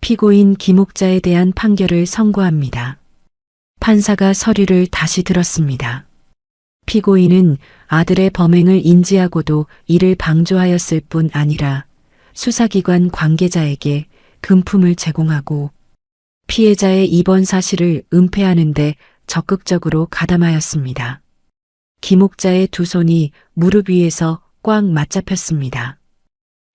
피고인 김옥자에 대한 판결을 선고합니다. 판사가 서류를 다시 들었습니다. 피고인은 아들의 범행을 인지하고도 이를 방조하였을 뿐 아니라 수사기관 관계자에게 금품을 제공하고 피해자의 입원 사실을 은폐하는 데 적극적으로 가담하였습니다. 김옥자의 두 손이 무릎 위에서 꽉 맞잡혔습니다.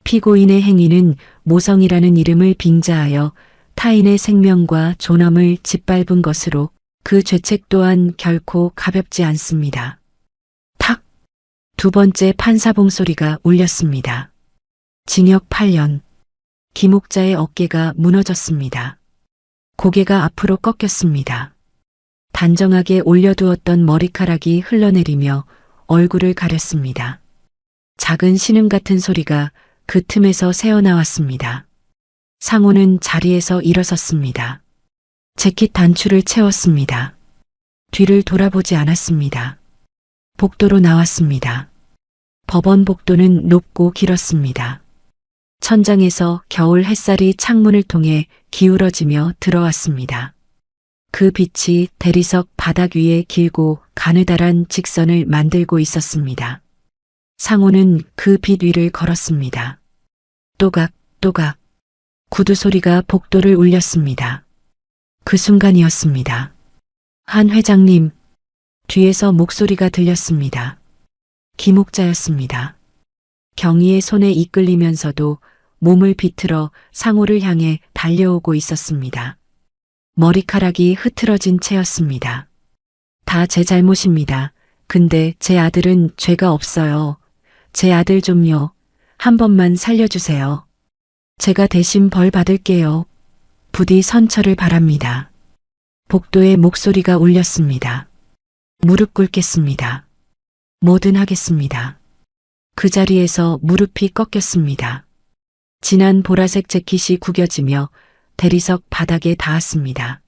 피고인의 행위는 모성이라는 이름을 빙자하여 타인의 생명과 존엄을 짓밟은 것으로 그 죄책 또한 결코 가볍지 않습니다. 탁! 두 번째 판사봉 소리가 울렸습니다. 징역 8년. 김옥자의 어깨가 무너졌습니다. 고개가 앞으로 꺾였습니다. 단정하게 올려두었던 머리카락이 흘러내리며 얼굴을 가렸습니다. 작은 신음 같은 소리가 그 틈에서 새어나왔습니다. 상호는 자리에서 일어섰습니다. 재킷 단추를 채웠습니다. 뒤를 돌아보지 않았습니다. 복도로 나왔습니다. 법원 복도는 높고 길었습니다. 천장에서 겨울 햇살이 창문을 통해 기울어지며 들어왔습니다. 그 빛이 대리석 바닥 위에 길고 가느다란 직선을 만들고 있었습니다. 상호는 그 빛 위를 걸었습니다. 또각, 또각. 구두 소리가 복도를 울렸습니다. 그 순간이었습니다. 한 회장님. 뒤에서 목소리가 들렸습니다. 김옥자였습니다. 경희의 손에 이끌리면서도 몸을 비틀어 상호를 향해 달려오고 있었습니다. 머리카락이 흐트러진 채였습니다. 다 제 잘못입니다. 근데 제 아들은 죄가 없어요. 제 아들 좀요. 한 번만 살려주세요. 제가 대신 벌 받을게요. 부디 선처를 바랍니다. 복도의 목소리가 울렸습니다. 무릎 꿇겠습니다. 뭐든 하겠습니다. 그 자리에서 무릎이 꺾였습니다. 진한 보라색 재킷이 구겨지며 대리석 바닥에 닿았습니다.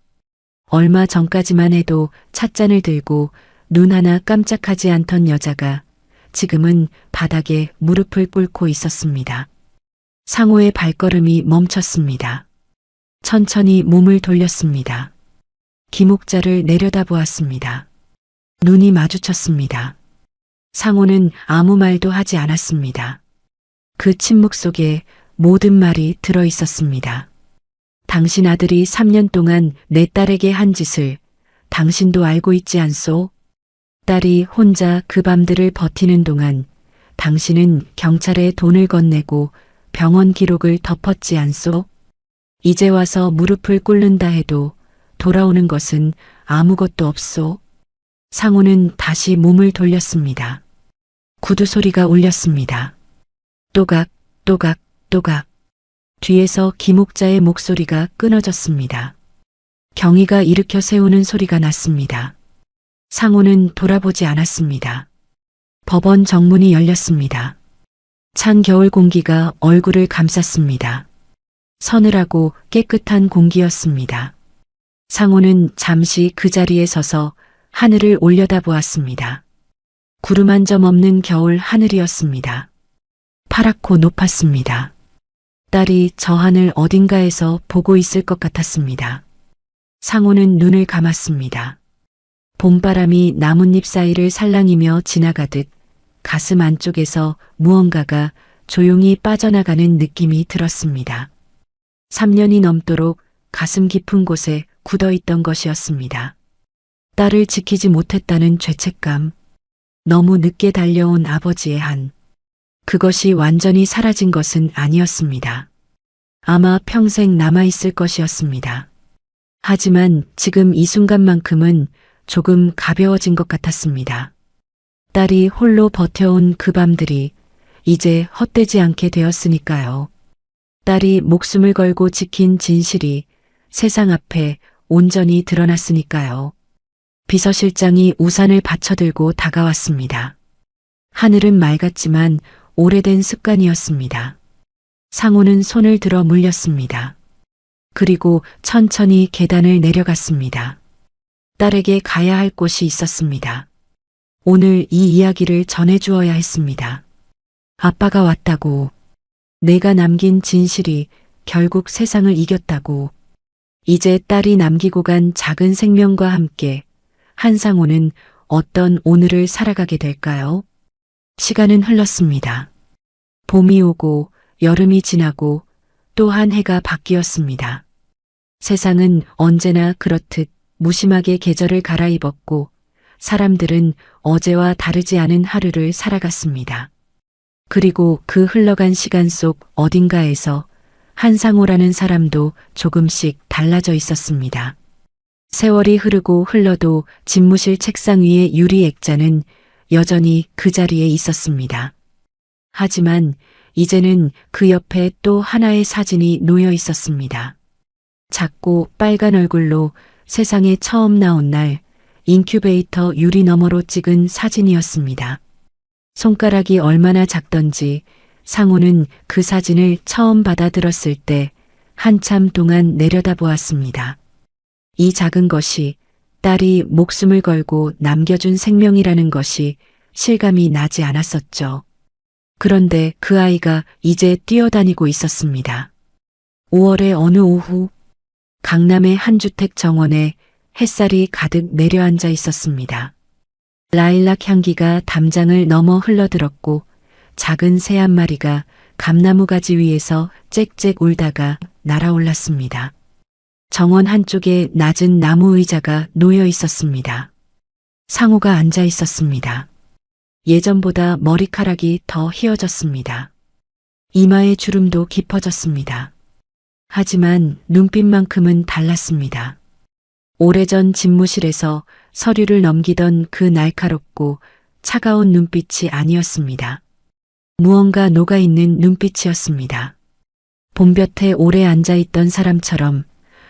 얼마 전까지만 해도 찻잔을 들고 눈 하나 깜짝하지 않던 여자가 지금은 바닥에 무릎을 꿇고 있었습니다. 상호의 발걸음이 멈췄습니다. 천천히 몸을 돌렸습니다. 김옥자를 내려다보았습니다. 눈이 마주쳤습니다. 상호는 아무 말도 하지 않았습니다. 그 침묵 속에 모든 말이 들어 있었습니다. 당신 아들이 3년 동안 내 딸에게 한 짓을 당신도 알고 있지 않소? 딸이 혼자 그 밤들을 버티는 동안 당신은 경찰에 돈을 건네고 병원 기록을 덮었지 않소? 이제 와서 무릎을 꿇는다 해도 돌아오는 것은 아무것도 없소? 상호는 다시 몸을 돌렸습니다. 구두 소리가 울렸습니다. 또각, 또각, 또각. 뒤에서 김옥자의 목소리가 끊어졌습니다. 경희가 일으켜 세우는 소리가 났습니다. 상호는 돌아보지 않았습니다. 법원 정문이 열렸습니다. 찬 겨울 공기가 얼굴을 감쌌습니다. 서늘하고 깨끗한 공기였습니다. 상호는 잠시 그 자리에 서서 하늘을 올려다보았습니다. 구름 한 점 없는 겨울 하늘이었습니다. 파랗고 높았습니다. 딸이 저 하늘 어딘가에서 보고 있을 것 같았습니다. 상호는 눈을 감았습니다. 봄바람이 나뭇잎 사이를 살랑이며 지나가듯 가슴 안쪽에서 무언가가 조용히 빠져나가는 느낌이 들었습니다. 3년이 넘도록 가슴 깊은 곳에 굳어있던 것이었습니다. 딸을 지키지 못했다는 죄책감, 너무 늦게 달려온 아버지의 한, 그것이 완전히 사라진 것은 아니었습니다. 아마 평생 남아있을 것이었습니다. 하지만 지금 이 순간만큼은 조금 가벼워진 것 같았습니다. 딸이 홀로 버텨온 그 밤들이 이제 헛되지 않게 되었으니까요. 딸이 목숨을 걸고 지킨 진실이 세상 앞에 온전히 드러났으니까요. 비서실장이 우산을 받쳐들고 다가왔습니다. 하늘은 맑았지만 오래된 습관이었습니다. 상호는 손을 들어 물렸습니다. 그리고 천천히 계단을 내려갔습니다. 딸에게 가야 할 곳이 있었습니다. 오늘 이 이야기를 전해주어야 했습니다. 아빠가 왔다고, 내가 남긴 진실이 결국 세상을 이겼다고, 이제 딸이 남기고 간 작은 생명과 함께 한상호는 어떤 오늘을 살아가게 될까요? 시간은 흘렀습니다. 봄이 오고 여름이 지나고 또 한 해가 바뀌었습니다. 세상은 언제나 그렇듯 무심하게 계절을 갈아입었고 사람들은 어제와 다르지 않은 하루를 살아갔습니다. 그리고 그 흘러간 시간 속 어딘가에서 한상호라는 사람도 조금씩 달라져 있었습니다. 세월이 흐르고 흘러도 집무실 책상 위의 유리 액자는 여전히 그 자리에 있었습니다. 하지만 이제는 그 옆에 또 하나의 사진이 놓여 있었습니다. 작고 빨간 얼굴로 세상에 처음 나온 날 인큐베이터 유리 너머로 찍은 사진이었습니다. 손가락이 얼마나 작던지 상호는 그 사진을 처음 받아들었을 때 한참 동안 내려다보았습니다. 이 작은 것이 딸이 목숨을 걸고 남겨준 생명이라는 것이 실감이 나지 않았었죠. 그런데 그 아이가 이제 뛰어다니고 있었습니다. 5월의 어느 오후, 강남의 한 주택 정원에 햇살이 가득 내려앉아 있었습니다. 라일락 향기가 담장을 넘어 흘러들었고 작은 새 한 마리가 감나무 가지 위에서 짹짹 울다가 날아올랐습니다. 정원 한쪽에 낮은 나무 의자가 놓여 있었습니다. 상호가 앉아 있었습니다. 예전보다 머리카락이 더 휘어졌습니다. 이마의 주름도 깊어졌습니다. 하지만 눈빛만큼은 달랐습니다. 오래전 집무실에서 서류를 넘기던 그 날카롭고 차가운 눈빛이 아니었습니다. 무언가 녹아있는 눈빛이었습니다. 봄볕에 오래 앉아있던 사람처럼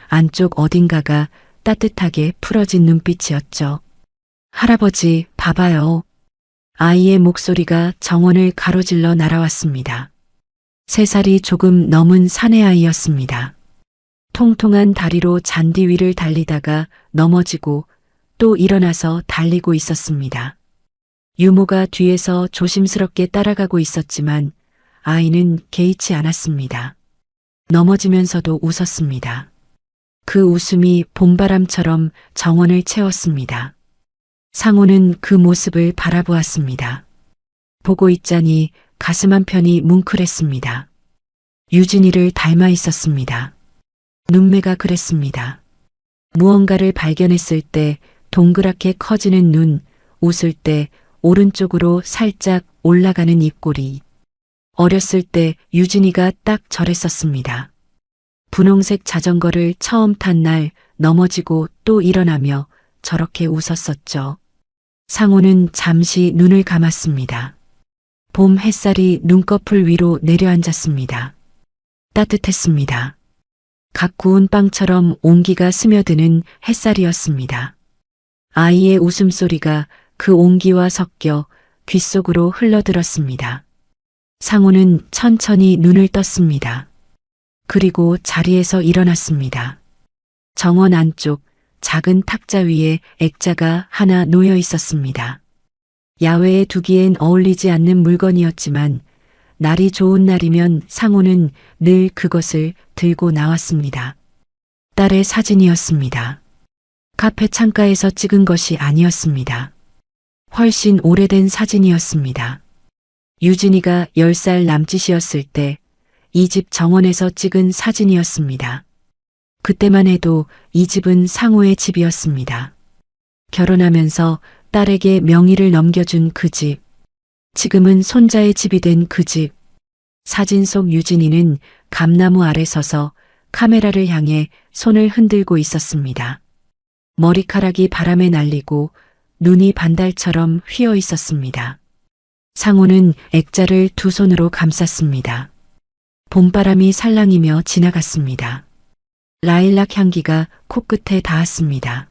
안쪽 어딘가가 따뜻하게 풀어진 눈빛이었죠. 할아버지, 봐봐요. 아이의 목소리가 정원을 가로질러 날아왔습니다. 3살이 조금 넘은 사내아이였습니다. 통통한 다리로 잔디 위를 달리다가 넘어지고 또 일어나서 달리고 있었습니다. 유모가 뒤에서 조심스럽게 따라가고 있었지만 아이는 개의치 않았습니다. 넘어지면서도 웃었습니다. 그 웃음이 봄바람처럼 정원을 채웠습니다. 상호는 그 모습을 바라보았습니다. 보고 있자니 가슴 한편이 뭉클했습니다. 유진이를 닮아 있었습니다. 눈매가 그랬습니다. 무언가를 발견했을 때 동그랗게 커지는 눈, 웃을 때 오른쪽으로 살짝 올라가는 입꼬리. 어렸을 때 유진이가 딱 저랬었습니다. 분홍색 자전거를 처음 탄 날 넘어지고 또 일어나며 저렇게 웃었었죠. 상호는 잠시 눈을 감았습니다. 봄 햇살이 눈꺼풀 위로 내려앉았습니다. 따뜻했습니다. 각 구운 빵처럼 온기가 스며드는 햇살이었습니다. 아이의 웃음소리가 그 온기와 섞여 귓속으로 흘러들었습니다. 상호는 천천히 눈을 떴습니다. 그리고 자리에서 일어났습니다. 정원 안쪽 작은 탁자 위에 액자가 하나 놓여 있었습니다. 야외에 두기엔 어울리지 않는 물건이었지만 날이 좋은 날이면 상호는 늘 그것을 들고 나왔습니다. 딸의 사진이었습니다. 카페 창가에서 찍은 것이 아니었습니다. 훨씬 오래된 사진이었습니다. 유진이가 10살 남짓이었을 때 이 집 정원에서 찍은 사진이었습니다. 그때만 해도 이 집은 상호의 집이었습니다. 결혼하면서 딸에게 명의를 넘겨준 그 집. 지금은 손자의 집이 된 그 집. 사진 속 유진이는 감나무 아래 서서 카메라를 향해 손을 흔들고 있었습니다. 머리카락이 바람에 날리고 눈이 반달처럼 휘어 있었습니다. 상호는 액자를 두 손으로 감쌌습니다. 봄바람이 살랑이며 지나갔습니다. 라일락 향기가 코끝에 닿았습니다.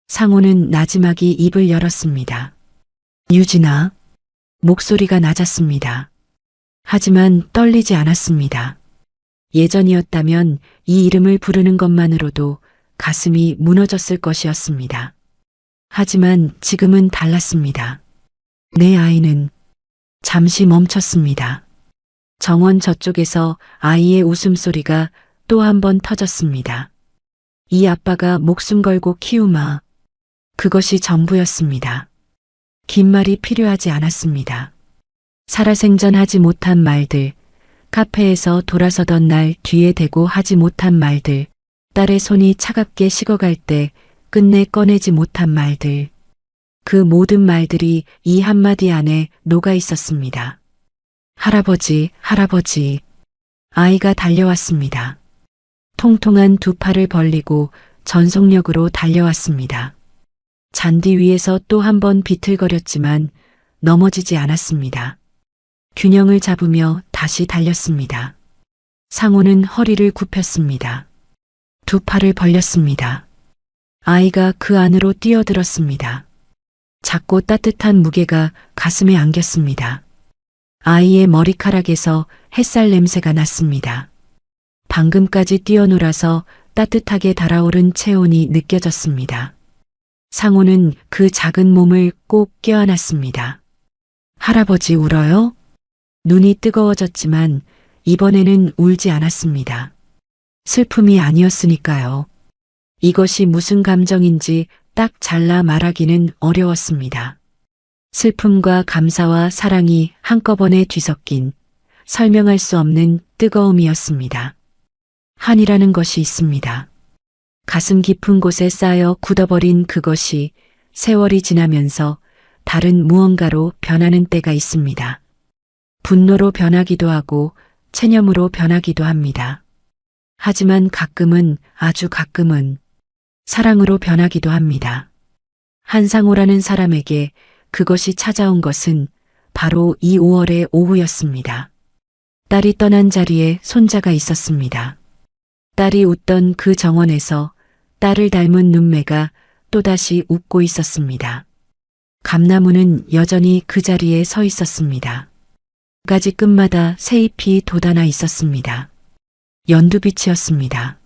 상호는 나지막이 입을 열었습니다. 유진아. 목소리가 낮았습니다. 하지만 떨리지 않았습니다. 예전이었다면 이 이름을 부르는 것만으로도 가슴이 무너졌을 것이었습니다. 하지만 지금은 달랐습니다. 내 아이는 잠시 멈췄습니다. 정원 저쪽에서 아이의 웃음소리가 또 한 번 터졌습니다. 이 아빠가 목숨 걸고 키우마. 그것이 전부였습니다. 긴 말이 필요하지 않았습니다. 살아생전하지 못한 말들, 카페에서 돌아서던 날 뒤에 대고 하지 못한 말들, 딸의 손이 차갑게 식어갈 때 끝내 꺼내지 못한 말들. 그 모든 말들이 이 한마디 안에 녹아 있었습니다. 할아버지, 할아버지. 아이가 달려왔습니다. 통통한 두 팔을 벌리고 전속력으로 달려왔습니다. 잔디 위에서 또 한 번 비틀거렸지만 넘어지지 않았습니다. 균형을 잡으며 다시 달렸습니다. 상호는 허리를 굽혔습니다. 두 팔을 벌렸습니다. 아이가 그 안으로 뛰어들었습니다. 작고 따뜻한 무게가 가슴에 안겼습니다. 아이의 머리카락에서 햇살 냄새가 났습니다. 방금까지 뛰어놀아서 따뜻하게 달아오른 체온이 느껴졌습니다. 상호는 그 작은 몸을 꼭 껴안았습니다. 할아버지 울어요? 눈이 뜨거워졌지만 이번에는 울지 않았습니다. 슬픔이 아니었으니까요. 이것이 무슨 감정인지 딱 잘라 말하기는 어려웠습니다. 슬픔과 감사와 사랑이 한꺼번에 뒤섞인 설명할 수 없는 뜨거움이었습니다. 한이라는 것이 있습니다. 가슴 깊은 곳에 쌓여 굳어버린 그것이 세월이 지나면서 다른 무언가로 변하는 때가 있습니다. 분노로 변하기도 하고 체념으로 변하기도 합니다. 하지만 가끔은, 아주 가끔은 사랑으로 변하기도 합니다. 한상호라는 사람에게 그것이 찾아온 것은 바로 이 5월의 오후였습니다. 딸이 떠난 자리에 손자가 있었습니다. 딸이 웃던 그 정원에서 딸을 닮은 눈매가 또다시 웃고 있었습니다. 감나무는 여전히 그 자리에 서 있었습니다. 가지 끝마다 새잎이 돋아나 있었습니다. 연두빛이었습니다.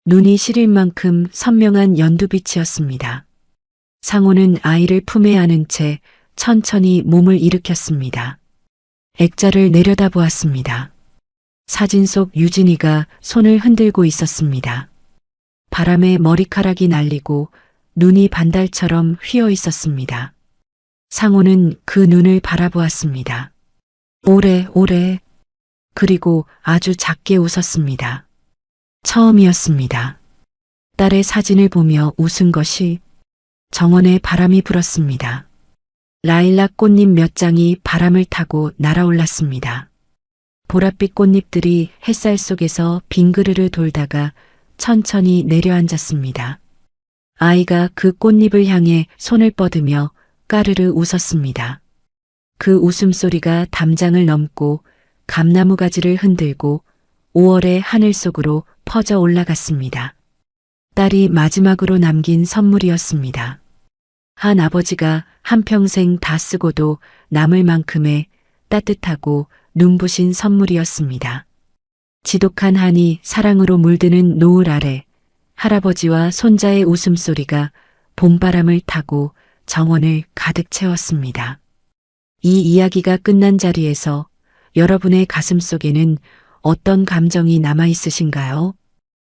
눈이 시릴 만큼 선명한 연두빛이었습니다. 상호는 아이를 품에 안은 채 천천히 몸을 일으켰습니다. 액자를 내려다보았습니다. 사진 속 유진이가 손을 흔들고 있었습니다. 바람에 머리카락이 날리고 눈이 반달처럼 휘어 있었습니다. 상호는 그 눈을 바라보았습니다. 오래, 그리고 아주 작게 웃었습니다. 처음이었습니다. 딸의 사진을 보며 웃은 것이 정원에 바람이 불었습니다. 라일락 꽃잎 몇 장이 바람을 타고 날아올랐습니다. 보랏빛 꽃잎들이 햇살 속에서 빙그르르 돌다가 천천히 내려앉았습니다. 아이가 그 꽃잎을 향해 손을 뻗으며 까르르 웃었습니다. 그 웃음소리가 담장을 넘고 감나무 가지를 흔들고 5월의 하늘 속으로 퍼져 올라갔습니다. 딸이 마지막으로 남긴 선물이었습니다. 한 아버지가 한평생 다 쓰고도 남을 만큼의 따뜻하고 눈부신 선물이었습니다. 지독한 한이 사랑으로 물드는 노을 아래 할아버지와 손자의 웃음소리가 봄바람을 타고 정원을 가득 채웠습니다. 이 이야기가 끝난 자리에서 여러분의 가슴 속에는 어떤 감정이 남아 있으신가요?